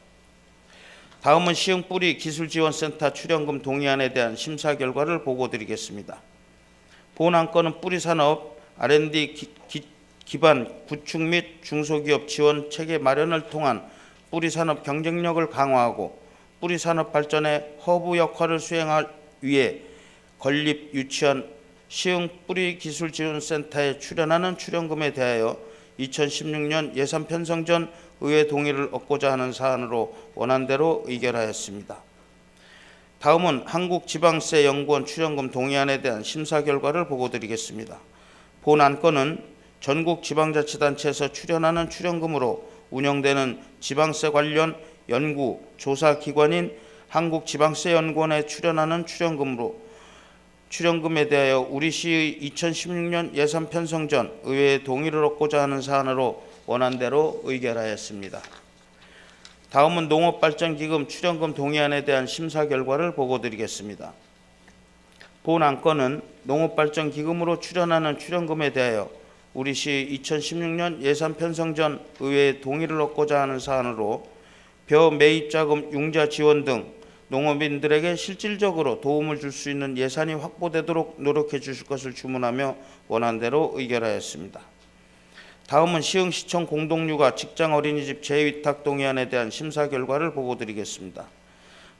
다음은 시흥뿌리 기술지원센터 출연금 동의안에 대한 심사 결과를 보고드리겠습니다. 본 안건은 뿌리산업 R&D 기반 구축 및 중소기업 지원 체계 마련을 통한 뿌리산업 경쟁력을 강화하고 뿌리산업 발전의 허브 역할을 수행할 위해 건립 유치한 시흥뿌리기술지원센터에 출연하는 출연금에 대하여 2016년 예산 편성 전 의회 동의를 얻고자 하는 사안으로 원안대로 의결하였습니다. 다음은 한국지방세연구원 출연금 동의안에 대한 심사 결과를 보고드리겠습니다. 본 안건은 전국 지방자치단체에서 출연하는 출연금으로 운영되는 지방세 관련 연구 조사 기관인 한국지방세연구원에 출연하는 출연금에 대하여 우리시의 2016년 예산 편성 전 의회의 동의를 얻고자 하는 사안으로 원안대로 의결하였습니다. 다음은 농업발전기금 출연금 동의안에 대한 심사 결과를 보고드리겠습니다. 본 안건은 농업발전기금으로 출연하는 출연금에 대하여 우리시 2016년 예산 편성 전 의회의 동의를 얻고자 하는 사안으로 벼 매입자금 융자 지원 등 농업인들에게 실질적으로 도움을 줄 수 있는 예산이 확보되도록 노력해 주실 것을 주문하며 원안대로 의결하였습니다. 다음은 시흥시청 공동육아 직장 어린이집 재위탁 동의안에 대한 심사 결과를 보고드리겠습니다.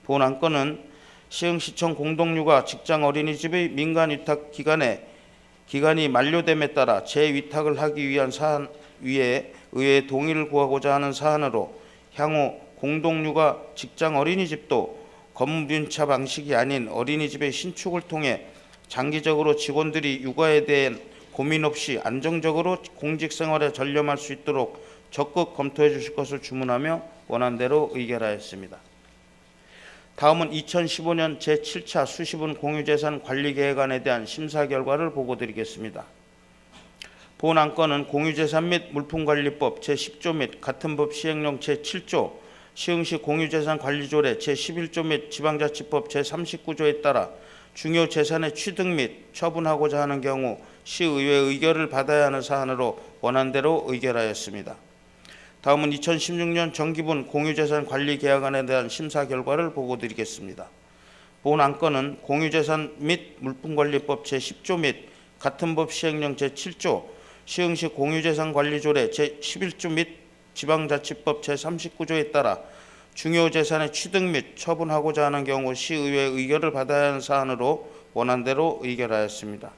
본 안건은 시흥시청 공동육아 직장 어린이집의 민간 위탁 기간이 만료됨에 따라 재위탁을 하기 위한 사안 위에 의회의 동의를 구하고자 하는 사안으로 향후 공동육아 직장 어린이집도 검문차 방식이 아닌 어린이집의 신축을 통해 장기적으로 직원들이 육아에 대한 고민 없이 안정적으로 공직생활에 전념할 수 있도록 적극 검토해 주실 것을 주문하며 원안대로 의결하였습니다. 다음은 2015년 제7차 수시분 공유재산 관리계획안에 대한 심사 결과를 보고드리겠습니다. 본 안건은 공유재산 및 물품관리법 제10조 및 같은 법 시행령 제7조 시흥시 공유재산관리조례 제11조 및 지방자치법 제39조에 따라 중요 재산의 취득 및 처분하고자 하는 경우 시의회 의결을 받아야 하는 사안으로 원안대로 의결하였습니다. 다음은 2016년 정기분 공유재산관리계약안에 대한 심사 결과를 보고드리겠습니다. 본 안건은 공유재산 및 물품관리법 제10조 및 같은 법 시행령 제7조 시흥시 공유재산관리조례 제11조 및 지방자치법 제39조에 따라 중요 재산의 취득 및 처분하고자 하는 경우 시의회 의결을 받아야 하는 사안으로 원안대로 의결하였습니다.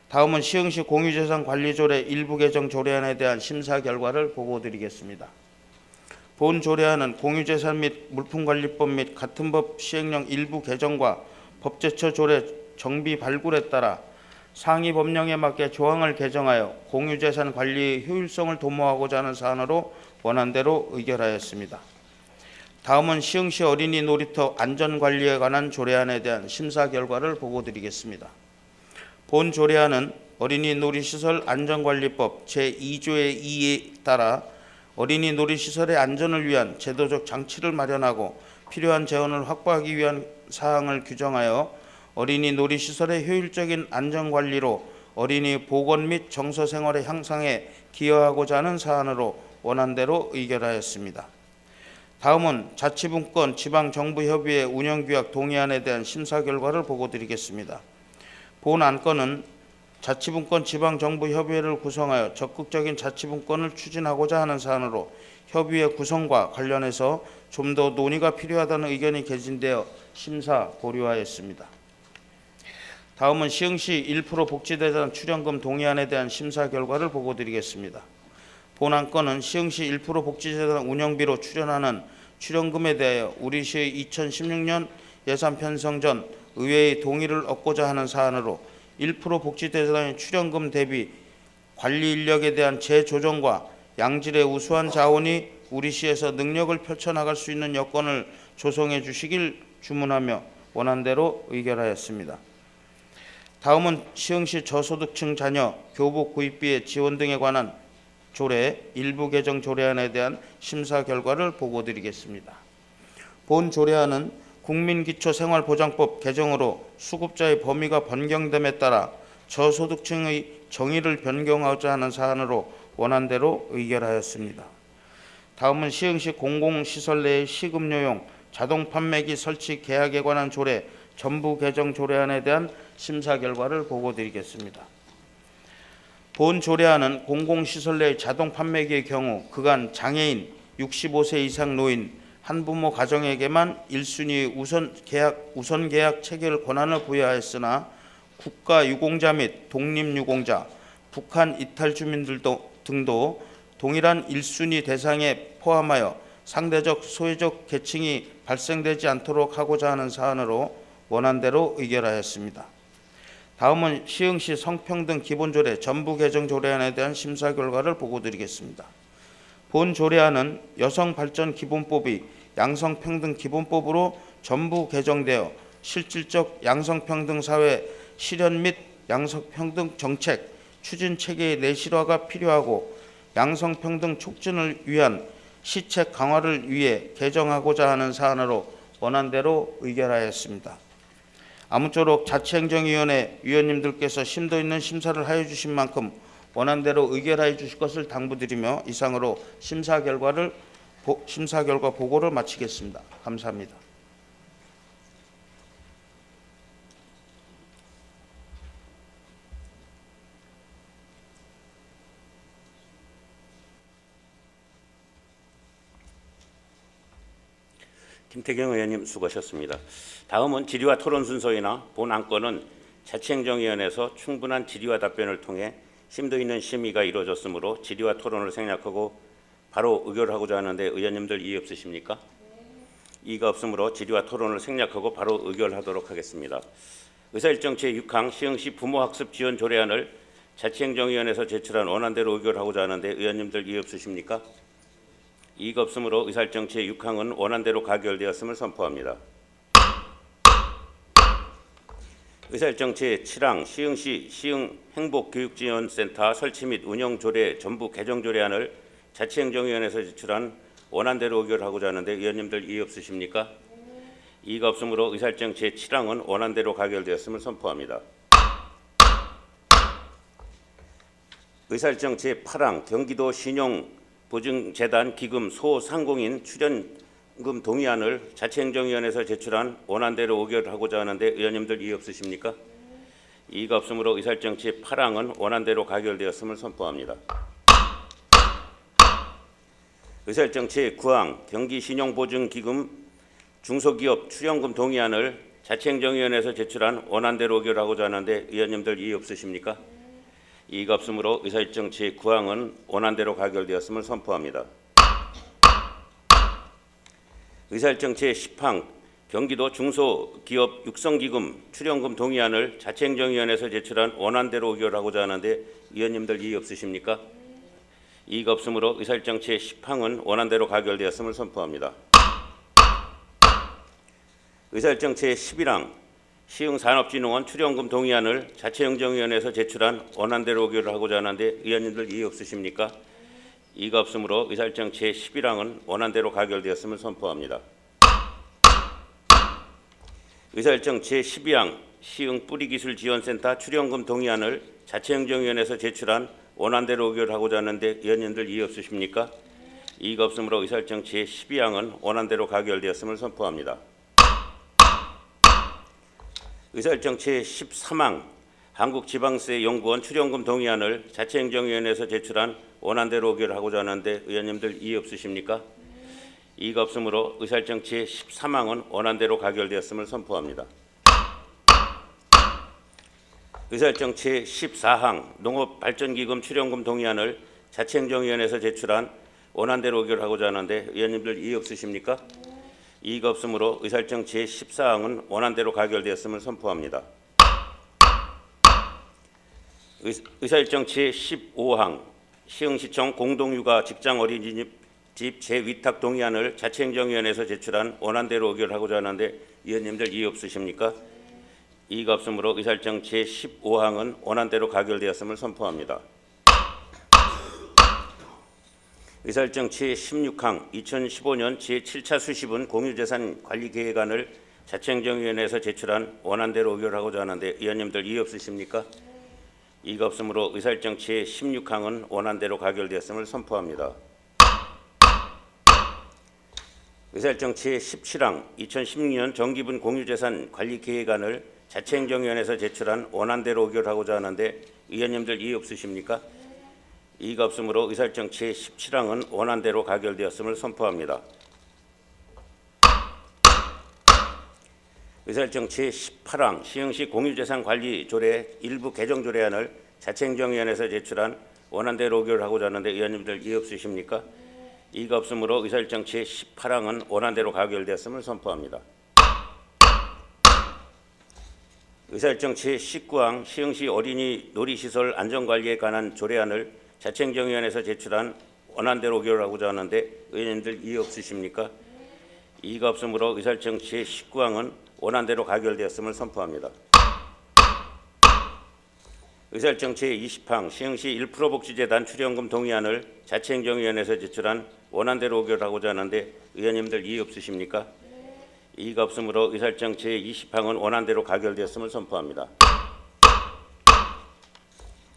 다음은 시흥시 공유재산관리조례 일부 개정 조례안에 대한 심사 결과를 보고드리겠습니다. 본 조례안은 공유재산 및 물품관리법 및 같은 법 시행령 일부 개정과 법제처 조례 정비 발굴에 따라 상위 법령에 맞게 조항을 개정하여 공유재산 관리 효율성을 도모하고자 하는 사안으로 원안대로 의결하였습니다. 다음은 시흥시 어린이 놀이터 안전관리에 관한 조례안에 대한 심사 결과를 보고드리겠습니다. 본 조례안은 어린이 놀이시설 안전관리법 제2조의 2에 따라 어린이 놀이시설의 안전을 위한 제도적 장치를 마련하고 필요한 재원을 확보하기 위한 사항을 규정하여 어린이 놀이시설의 효율적인 안전관리로 어린이 보건 및 정서생활의 향상에 기여하고자 하는 사안으로 원안대로 의결하였습니다. 다음은 자치분권 지방정부협의회 운영규약 동의안에 대한 심사 결과를 보고드리겠습니다. 본 안건은 자치분권 지방정부협의회를 구성하여 적극적인 자치분권을 추진하고자 하는 사안으로 협의회 구성과 관련해서 좀 더 논의가 필요하다는 의견이 개진되어 심사 보류하였습니다. 다음은 시흥시 1% 복지대상 출연금 동의안에 대한 심사 결과를 보고드리겠습니다. 본 안건은 시흥시 1% 복지재단 운영비로 출연하는 출연금에 대하여 우리시의 2016년 예산 편성 전 의회의 동의를 얻고자 하는 사안으로 1% 복지재단의 출연금 대비 관리 인력에 대한 재조정과 양질의 우수한 자원이 우리시에서 능력을 펼쳐나갈 수 있는 여건을 조성해 주시길 주문하며 원안대로 의결하였습니다. 다음은 시흥시 저소득층 자녀 교복 구입비의 지원 등에 관한 조례 일부 개정 조례안에 대한 심사 결과를 보고드리겠습니다. 본 조례안은 국민기초생활보장법 개정으로 수급자의 범위가 변경됨에 따라 저소득층의 정의를 변경하고자 하는 사안으로 원안대로 의결하였습니다. 다음은 시흥시 공공시설 내의 시급료용 자동 판매기 설치 계약에 관한 조례 전부 개정 조례안에 대한 심사 결과를 보고드리겠습니다. 본 조례안은 공공시설 내 자동 판매기의 경우 그간 장애인, 65세 이상 노인, 한부모 가정에게만 1순위 우선 계약 체결 권한을 부여하였으나 국가 유공자 및 독립유공자, 북한 이탈 주민들 등도 동일한 1순위 대상에 포함하여 상대적 소외적 계층이 발생되지 않도록 하고자 하는 사안으로 원안대로 의결하였습니다. 다음은 시흥시 성평등 기본조례 전부 개정 조례안에 대한 심사 결과를 보고드리겠습니다. 본 조례안은 여성발전기본법이 양성평등기본법으로 전부 개정되어 실질적 양성평등 사회 실현 및 양성평등 정책 추진 체계의 내실화가 필요하고 양성평등 촉진을 위한 시책 강화를 위해 개정하고자 하는 사안으로 원안대로 의결하였습니다. 아무쪼록 자치행정위원회 위원님들께서 심도 있는 심사를 하여 주신 만큼 원안대로 의결하여 주실 것을 당부드리며 이상으로 심사 결과 보고를 마치겠습니다. 감사합니다. 김태경 의원님 수고하셨습니다. 다음은 질의와 토론 순서이나 본 안건은 자치행정위원회에서 충분한 질의와 답변을 통해 심도 있는 심의가 이루어졌으므로 질의와 토론을 생략하고 바로 의결하고자 하는데 의원님들 이의 없으십니까? 이의가 없으므로 질의와 토론을 생략하고 바로 의결하도록 하겠습니다. 의사일정 제6항 시흥시 부모학습 지원 조례안을 자치행정위원회에서 제출한 원안대로 의결하고자 하는데 의원님들 이의 없으십니까? 이의가 없으므로 의사일정 제6항은 원안대로 가결되었음을 선포합니다. 의사일정 제7항 시흥시 시흥행복교육지원센터 설치 및 운영조례 전부 개정조례안을 자치행정위원회에서 제출한 원안대로 의결하고자 하는데 의원님들 이의 없으십니까? 이의가 없으므로 의사일정 제7항은 원안대로 가결되었음을 선포합니다. 의사일정 제8항 경기도 신용보증재단 기금 소상공인 출연금 동의안을 자치행정위원회에서 제출한 원안대로 의결하고자 하는데 의원님들 이의 없으십니까? 이의가 없으므로 의사일정 제8항은 원안대로 가결되었음을 선포합니다. 의사일정 제9항 경기신용보증기금 중소기업 출연금 동의안을 자치행정위원회에서 제출한 원안대로 의결하고자 하는데 의원님들 이의 없으십니까? 이의가 없으므로 의사일정 제9항은 원안대로 가결되었음을 선포합니다. 의사일정 제10항 경기도 중소기업 육성기금 출연금 동의안을 자치행정위원회에서 제출한 원안대로 의결하고자 하는데 위원님들 이의 없으십니까? 이의가 없으므로 의사일정 제10항은 원안대로 가결되었음을 선포합니다. 의사일정 제11항 시흥산업진흥원 출연금 동의안을 자치행정위원회에서 제출한 원안대로 의결을 하고자 하는데 위원님들 이의 없으십니까? 이의가 없으므로 의사일정 제11항은 원안대로 가결되었음을 선포합니다. 의사일정 제12항 시흥 뿌리기술지원센터 출연금 동의안을 자치행정위원회에서 제출한 원안대로 의결하고자 하는데 위원님들 이의 없으십니까? 이의가 없으므로 의사일정 제12항은 원안대로 가결되었음을 선포합니다. 의사일정 제13항 한국지방세연구원 출연금 동의안을 자치행정위원회에서 제출한 원안대로 의결하고자 하는데 의원님들 이의 없으십니까? 이의가 없으므로 의사일정 제13항은 원안대로 가결되었음을 선포합니다. 의사일정 제14항 농업발전기금 출연금 동의안을 자치행정위원회에서 제출한 원안대로 의결하고자 하는데 의원님들 이의 없으십니까? 이의가 없으므로 의사일정 제14항은 원안대로 가결되었음을 선포합니다. 의사일정 제15항 시흥시청 공동육아 직장 어린이집 재위탁 동의안을 자치행정위원회에서 제출한 원안대로 의결하고자 하는데 위원님들 이의 없으십니까? 이의가 없으므로 의사일정 제15항은 원안대로 가결되었음을 선포합니다. 의사일정 제16항 2015년 제7차 수시분 공유재산 관리계획안을 자치행정위원회에서 제출한 원안대로 의결하고자 하는데 위원님들 이의 없으십니까? 이의가 없으므로 의사일정 제16항은 원안대로 가결되었음을 선포합니다. 의사일정 제17항 2016년 정기분 공유재산 관리계획안을 자치행정위원회에서 제출한 원안대로 의결하고자 하는데 위원님들 이의 없으십니까? 이의가 없으므로 의사일정 제17항은 원안대로 가결되었음을 선포합니다. 의사일정 제18항 시흥시 공유재산 관리 조례 일부 개정 조례안을 자치행정위원회에서 제출한 원안대로 의결하고자 하는데 위원님들 이의 없으십니까? 이의가 없으므로 의사일정 제18항은 원안대로 가결되었음을 선포합니다. 의사일정 제19항 시흥시 어린이 놀이시설 안전관리에 관한 조례안을 자치행정위원회에서 제출한 원안대로 의결하고자 하는데 의원님들 이의 없으십니까? 이의가 없으므로 의사일정 제19항은 원안대로 가결되었음을 선포합니다. 의사일정 제20항 시흥시 1% 복지재단 출연금 동의안을 자치행정위원회에서 제출한 원안대로 의결하고자 하는데 의원님들 이의 없으십니까? 이의가 없으므로 의사일정 제20항은 원안대로 가결되었음을 선포합니다.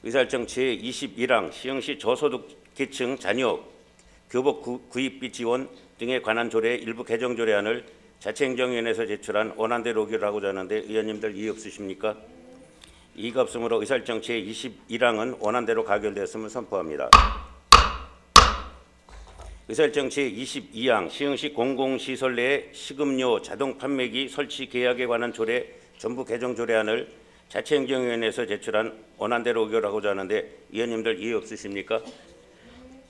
의사일정 제21항 시흥시 저소득계층 자녀 교복 구입비 지원 등에 관한 조례 일부 개정 조례안을 자치행정위원회에서 제출한 원안대로 의결하고자 하는데 의원님들 이의 없으십니까? 이의가 없으므로 의사일정 제21항은 원안대로 가결되었음을 선포합니다. 의사일정 제22항 시흥시 공공시설 내 식음료 자동 판매기 설치 계약에 관한 조례 전부 개정 조례안을 자치행정위원회에서 제출한 원안대로 의결하고자 하는데 위원님들 이의 없으십니까?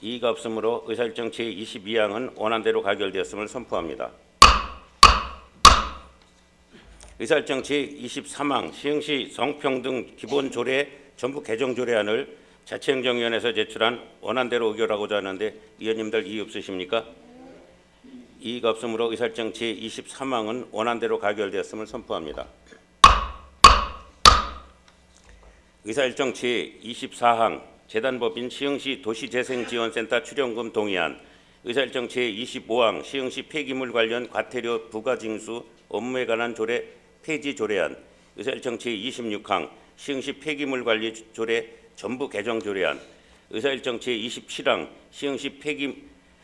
이의가 없으므로 의사일정 제22항은 원안대로 가결되었음을 선포합니다. 의사일정 제23항 시흥시 성평등 기본조례 전부 개정 조례안을 자치행정위원회에서 제출한 원안대로 의결하고자 하는데 위원님들 이의 없으십니까? 이의가 없으므로 의사일정 제23항은 원안대로 가결되었음을 선포합니다. 의사일정 제24항 재단법인 시흥시 도시재생지원센터 출연금 동의안, 의사일정 제25항 시흥시 폐기물 관련 과태료 부과징수 업무에 관한 조례 폐지 조례안, 의사일정 제26항 시흥시 폐기물 관리 조례 전부 개정 조례안, 의사일정 제27항 시흥시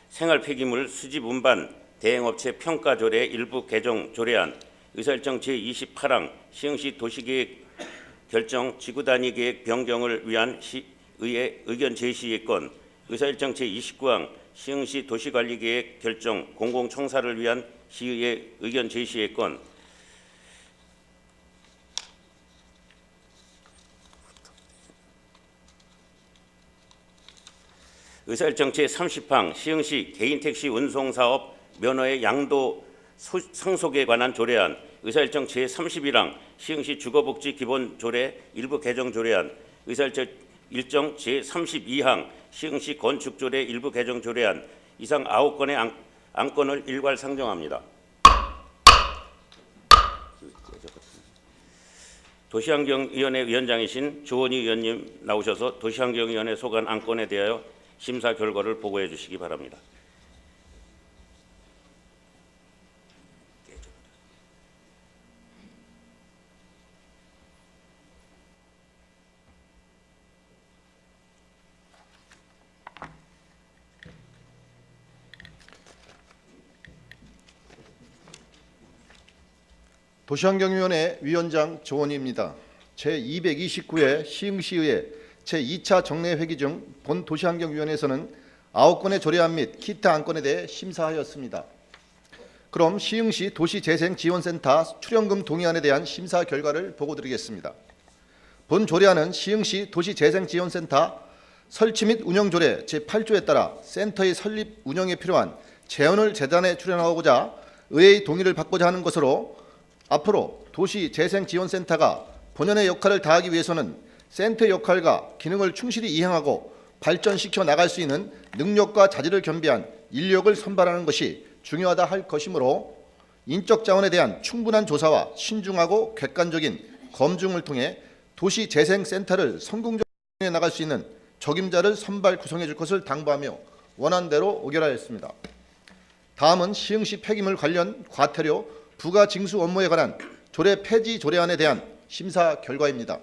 생활 폐기물 수집 운반 대행업체 평가 조례 일부 개정 조례안, 의사일정 제28항 시흥시 도시계획 결정 지구단위 계획 변경을 위한 시의회 의견 제시의 건, 의사일정 제29항 시흥시 도시관리계획 결정 공공청사를 위한 시의회 의견 제시의 건, 의사일정 제30항 시흥시 개인택시 운송사업 면허의 양도 상속에 관한 조례안, 의사일정 제31항 시흥시 주거복지 기본조례 일부 개정 조례안, 의사일정 제32항 시흥시 건축조례 일부 개정 조례안 이상 9건의 안건을 일괄 상정합니다. 도시환경위원회 위원장이신 조원희 의원님 나오셔서 도시환경위원회 소관 안건에 대하여 심사 결과를 보고해 주시기 바랍니다. 도시환경위원회 위원장 조원희입니다. 제229회 시흥시의회 제2차 정례회기 중 본 도시환경위원회에서는 9건의 조례안 및 기타 안건에 대해 심사하였습니다. 그럼 시흥시 도시재생지원센터 출연금 동의안에 대한 심사 결과를 보고드리겠습니다. 본 조례안은 시흥시 도시재생지원센터 설치 및 운영 조례 제8조에 따라 센터의 설립 운영에 필요한 재원을 재단에 출연하고자 의회의 동의를 받고자 하는 것으로 앞으로 도시재생지원센터가 본연의 역할을 다하기 위해서는 센터의 역할과 기능을 충실히 이행하고 발전시켜 나갈 수 있는 능력과 자질을 겸비한 인력을 선발하는 것이 중요하다 할 것이므로 인적 자원에 대한 충분한 조사와 신중하고 객관적인 검증을 통해 도시재생센터를 성공적으로 운영해 나갈 수 있는 적임자를 선발 구성해 줄 것을 당부하며 원안대로 의결하였습니다. 다음은 시흥시 폐기물 관련 과태료 부가 징수 업무에 관한 조례 폐지 조례안에 대한 심사 결과입니다.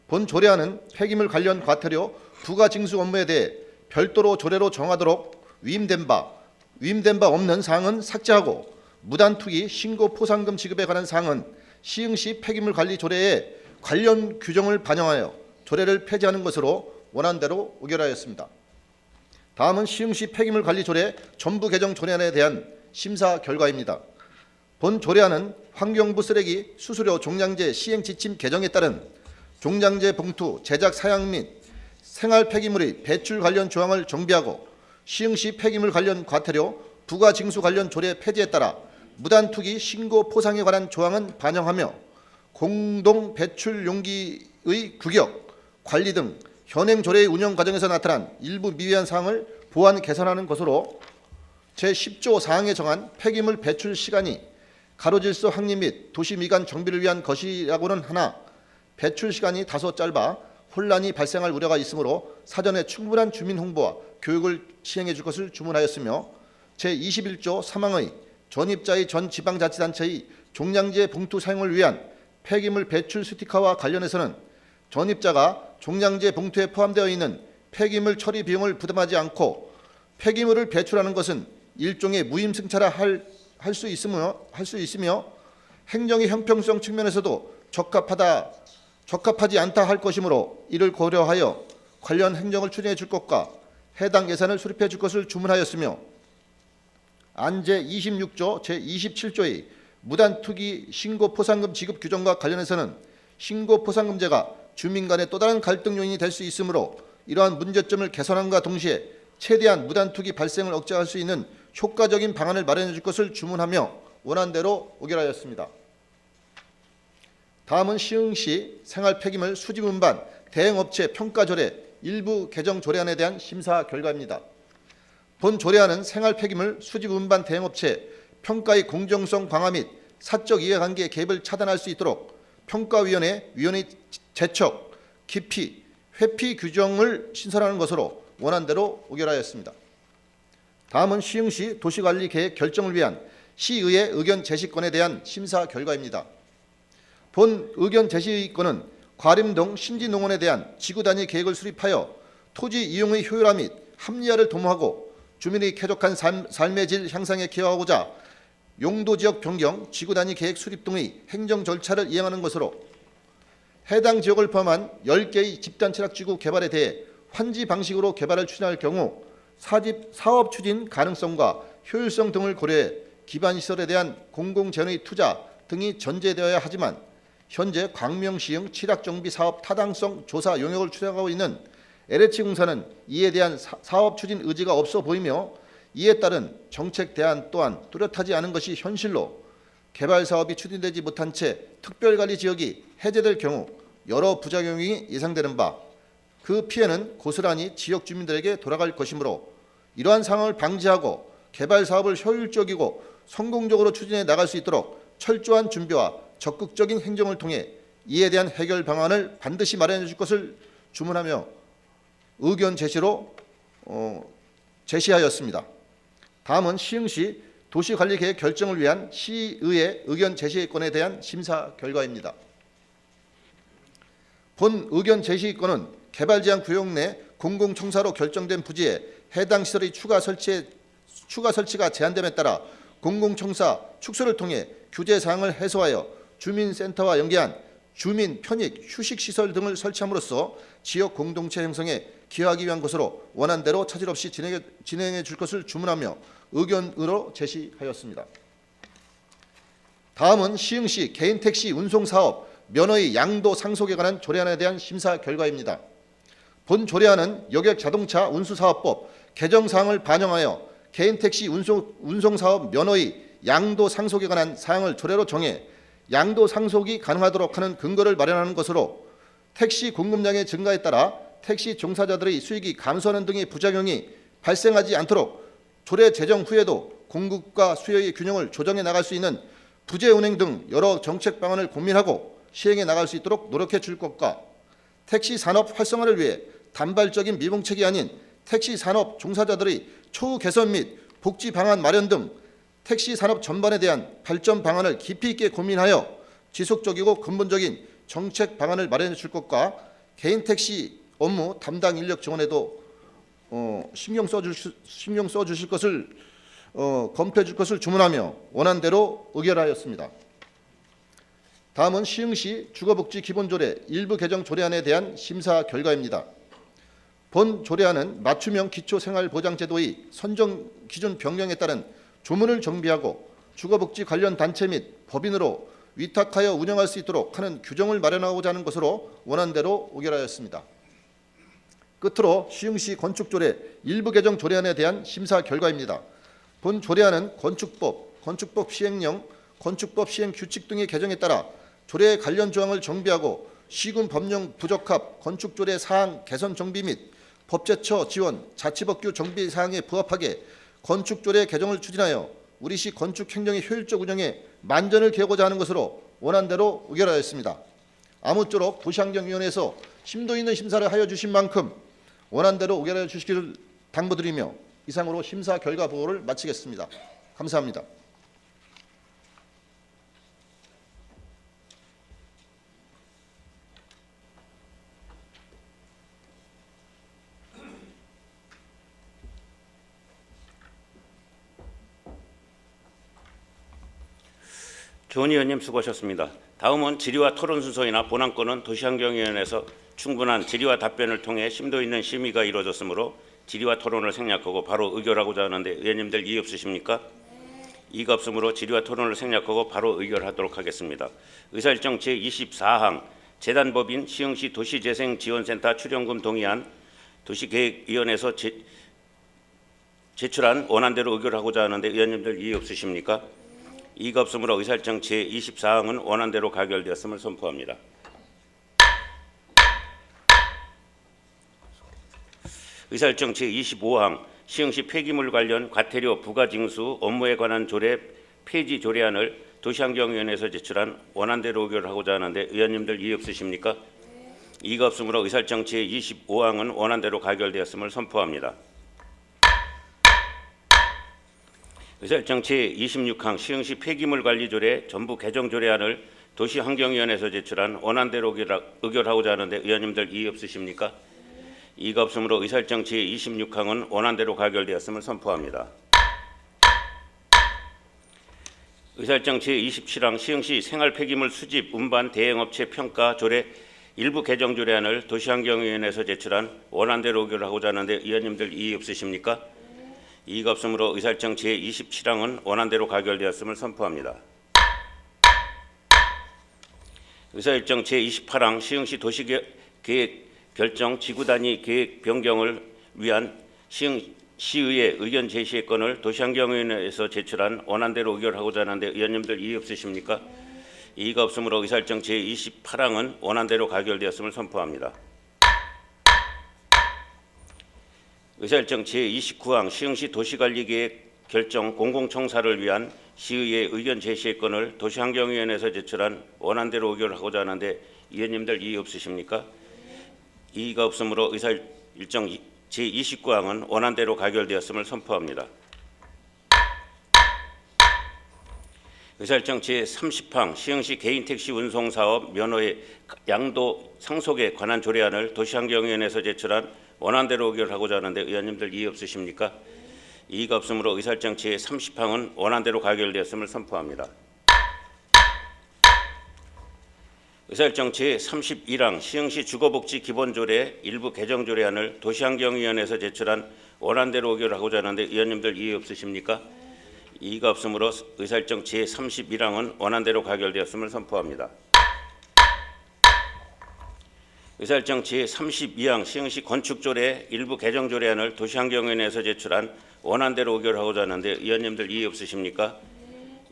본 조례안은 폐기물 관련 과태료 부가 징수 업무에 대해 별도로 조례로 정하도록 위임된 바 없는 사항은 삭제하고 무단 투기 신고 포상금 지급에 관한 사항은 시흥시 폐기물 관리 조례에 관련 규정을 반영하여 조례를 폐지하는 것으로 원안대로 의결하였습니다. 다음은 시흥시 폐기물 관리 조례 전부 개정 조례안에 대한 심사 결과입니다. 본 조례안은 환경부 쓰레기 수수료 종량제 시행 지침 개정에 따른 종량제 봉투 제작 사양 및 생활 폐기물의 배출 관련 조항을 정비하고 시흥시 폐기물 관련 과태료 부가 징수 관련 조례 폐지에 따라 무단 투기 신고 포상에 관한 조항은 반영하며 공동 배출 용기의 규격, 관리 등 현행 조례의 운영 과정에서 나타난 일부 미비한 사항을 보완 개선하는 것으로 제10조 사항에 정한 폐기물 배출 시간이 가로질서 확립 및 도시 미관 정비를 위한 것이라고는 하나 배출 시간이 다소 짧아 혼란이 발생할 우려가 있으므로 사전에 충분한 주민 홍보와 교육을 시행해 줄 것을 주문하였으며 제21조 3항의 전입자의 전 지방자치단체의 종량제 봉투 사용을 위한 폐기물 배출 스티커와 관련해서는 전입자가 종량제 봉투에 포함되어 있는 폐기물 처리 비용을 부담하지 않고 폐기물을 배출하는 것은 일종의 무임승차라 할 수 있으며 행정의 형평성 측면에서도 적합하지 않다 할 것이므로 이를 고려하여 관련 행정을 추진해 줄 것과 해당 예산을 수립해 줄 것을 주문하였으며 안제 26조 제27조의 무단투기 신고 포상금 지급 규정과 관련해서는 신고 포상금제가 주민 간의 또 다른 갈등 요인이 될 수 있으므로 이러한 문제점을 개선함과 동시에 최대한 무단투기 발생을 억제할 수 있는 효과적인 방안을 마련해 줄 것을 주문하며 원안대로 의결하였습니다. 다음은 시흥시 생활폐기물 수집운반 대행업체 평가조례 일부 개정 조례안에 대한 심사 결과입니다. 본 조례안은 생활폐기물 수집운반 대행업체 평가의 공정성 강화 및 사적 이해관계 개입을 차단할 수 있도록 평가위원회 위원의 제척, 기피, 회피 규정을 신설하는 것으로 원안대로 의결하였습니다. 다음은 시흥시 도시관리계획 결정을 위한 시의회 의견 제시건에 대한 심사 결과입니다. 본 의견 제시건은 과림동 신지농원에 대한 지구단위 계획을 수립하여 토지 이용의 효율화 및 합리화를 도모하고 주민의 쾌적한 삶의 질 향상에 기여하고자 용도지역 변경, 지구단위 계획 수립 등의 행정 절차를 이행하는 것으로 해당 지역을 포함한 10개의 집단체락지구 개발에 대해 환지 방식으로 개발을 추진할 경우 사업 추진 가능성과 효율성 등을 고려해 기반시설에 대한 공공재원의 투자 등이 전제되어야 하지만 현재 광명시흥 취락정비 사업 타당성 조사 용역을 추진하고 있는 LH공사는 이에 대한 사업 추진 의지가 없어 보이며 이에 따른 정책 대안 또한 뚜렷하지 않은 것이 현실로 개발 사업이 추진되지 못한 채 특별관리 지역이 해제될 경우 여러 부작용이 예상되는 바 그 피해는 고스란히 지역 주민들에게 돌아갈 것이므로 이러한 상황을 방지하고 개발 사업을 효율적이고 성공적으로 추진해 나갈 수 있도록 철저한 준비와 적극적인 행정을 통해 이에 대한 해결 방안을 반드시 마련해 줄 것을 주문하며 의견 제시로 제시하였습니다. 다음은 시흥시 도시관리계획 결정을 위한 시의회 의견 제시건에 대한 심사 결과입니다. 본 의견 제시건은 개발 제한 구역 내 공공청사로 결정된 부지에 해당 시설의 추가 설치가 제한됨에 따라 공공청사 축소를 통해 규제 사항을 해소하여 주민센터와 연계한 주민 편익 휴식시설 등을 설치함으로써 지역 공동체 형성에 기여하기 위한 것으로 원안대로 차질 없이 진행해 줄 것을 주문하며 의견으로 제시하였습니다. 다음은 시흥시 개인택시 운송사업 면허의 양도 상속에 관한 조례안에 대한 심사 결과입니다. 본 조례안은 여객자동차 운수사업법 개정사항을 반영하여 개인택시 운송사업 면허의 양도 상속에 관한 사항을 조례로 정해 양도 상속이 가능하도록 하는 근거를 마련하는 것으로 택시 공급량의 증가에 따라 택시 종사자들의 수익이 감소하는 등의 부작용이 발생하지 않도록 조례 제정 후에도 공급과 수요의 균형을 조정해 나갈 수 있는 부재 운행 등 여러 정책 방안을 고민하고 시행해 나갈 수 있도록 노력해 줄 것과 택시 산업 활성화를 위해 단발적인 미봉책이 아닌 택시 산업 종사자들의 초우 개선 및 복지 방안 마련 등 택시 산업 전반에 대한 발전 방안을 깊이 있게 고민하여 지속적이고 근본적인 정책 방안을 마련해 줄 것과 개인 택시 업무 담당 인력 지원에도 신경 써 주실 것을 검토해 줄 것을 주문하며 원안대로 의결하였습니다. 다음은 시흥시 주거복지 기본조례 일부 개정 조례안에 대한 심사 결과입니다. 본 조례안은 맞춤형 기초생활보장제도의 선정 기준 변경에 따른 조문을 정비하고 주거복지 관련 단체 및 법인으로 위탁하여 운영할 수 있도록 하는 규정을 마련하고자 하는 것으로 원안대로 의결하였습니다. 끝으로 시흥시 건축조례 일부 개정 조례안에 대한 심사 결과입니다. 본 조례안은 건축법 시행령, 건축법 시행 규칙 등의 개정에 따라 조례 관련 조항을 정비하고 시군 법령 부적합 건축조례 사항 개선 정비 및 법제처 지원, 자치법규 정비 사항에 부합하게 건축조례 개정을 추진하여 우리시 건축행정의 효율적 운영에 만전을 기하고자 하는 것으로 원안대로 의결하였습니다. 아무쪼록 도시환경위원회에서 심도 있는 심사를 하여 주신 만큼 원안대로 의결하여 주시기를 당부드리며 이상으로 심사 결과 보고를 마치겠습니다. 감사합니다. 조은 의원님 수고하셨습니다. 다음은 질의와 토론 순서이나 본안건은 도시환경위원회에서 충분한 질의와 답변을 통해 심도 있는 심의가 이루어졌으므로 질의와 토론을 생략하고 바로 의결하고자 하는데 의원님들 이의 없으십니까? 이의가 없으므로 질의와 토론을 생략하고 바로 의결하도록 하겠습니다. 의사일정 제24항 재단법인 시흥시 도시재생지원센터 출연금 동의안 도시계획위원회에서 제출한 원안대로 의결하고자 하는데 의원님들 이의 없으십니까? 이의가 없으므로 의사일정 제24항은 원안대로 가결되었음을 선포합니다. 의사일정 제25항 시흥시 폐기물 관련 과태료 부가징수 업무에 관한 조례 폐지 조례안을 도시환경위원회에서 제출한 원안대로 의결하고자 하는데 의원님들 이의 없으십니까? 이의가 없으므로 의사일정 제25항은 원안대로 가결되었음을 선포합니다. 의사일정 제26항 시흥시 폐기물 관리조례 전부 개정 조례안을 도시환경위원회에서 제출한 원안대로 의결하고자 하는데 의원님들 이의 없으십니까? 이의가 없으므로 의사일정 제26항은 원안대로 가결되었음을 선포합니다. 의사일정 제27항 시흥시 생활폐기물 수집 운반 대행업체 평가 조례 일부 개정 조례안을 도시환경위원회에서 제출한 원안대로 의결하고자 하는데 의원님들 이의 없으십니까? 이의가 없으므로 의사일정 제27항은 원안대로 가결되었음을 선포합니다. 의사일정 제28항 시흥시 도시계획 결정 지구단위 계획 변경을 위한 시의회 의견 제시의 건을 도시환경위원회에서 제출한 원안대로 의결하고자 하는데 의원님들 이의 없으십니까? 이의가 없으므로 의사일정 제28항은 원안대로 가결되었음을 선포합니다. 의사일정 제29항 시흥시 도시관리계획 결정 공공청사를 위한 시의회 의견 제시의 건을 도시환경위원회에서 제출한 원안대로 의결하고자 하는데 의원님들 이의 없으십니까? 이의가 없으므로 의사일정 제29항은 원안대로 가결되었음을 선포합니다. 의사일정 제30항 시흥시 개인택시 운송사업 면허의 양도 상속에 관한 조례안을 도시환경위원회에서 제출한 원안대로 의결하고자 하는데 의원님들 이의 없으십니까? 이의가 없으므로 의사일정 제30항은 원안대로 가결되었음을 선포합니다. 의사일정 제31항 시흥시 주거복지 기본조례 일부 개정 조례안을 도시환경위원회에서 제출한 원안대로 의결하고자 하는데 의원님들 이의 없으십니까? 이의가 없으므로 의사일정 제31항은 원안대로 가결되었음을 선포합니다. 의사일정 제32항 시흥시 건축조례 일부 개정 조례안을 도시환경위원회에서 제출한 원안대로 의결하고자 하는데 의원님들 이의 없으십니까?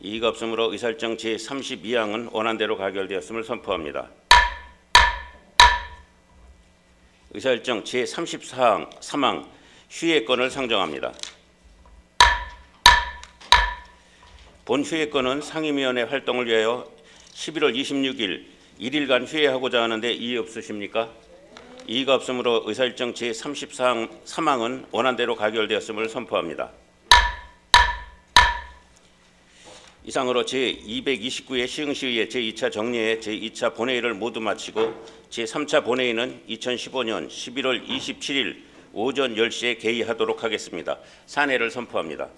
이의가 없으므로 의사일정 제32항은 원안대로 가결되었음을 선포합니다. 의사일정 제33항 휴예건을 상정합니다. 본 휴예건은 상임위원회 활동을 위하여 11월 26일 1일간 휴예하고자 하는데 이의 없으십니까? 이의가 없으므로 의사일정 제33항은 원안대로 가결되었음을 선포합니다. 이상으로 제229회 시흥시의회 제2차 정례회 제2차 본회의를 모두 마치고 제3차 본회의는 2015년 11월 27일 오전 10시에 개의하도록 하겠습니다. 산회를 선포합니다.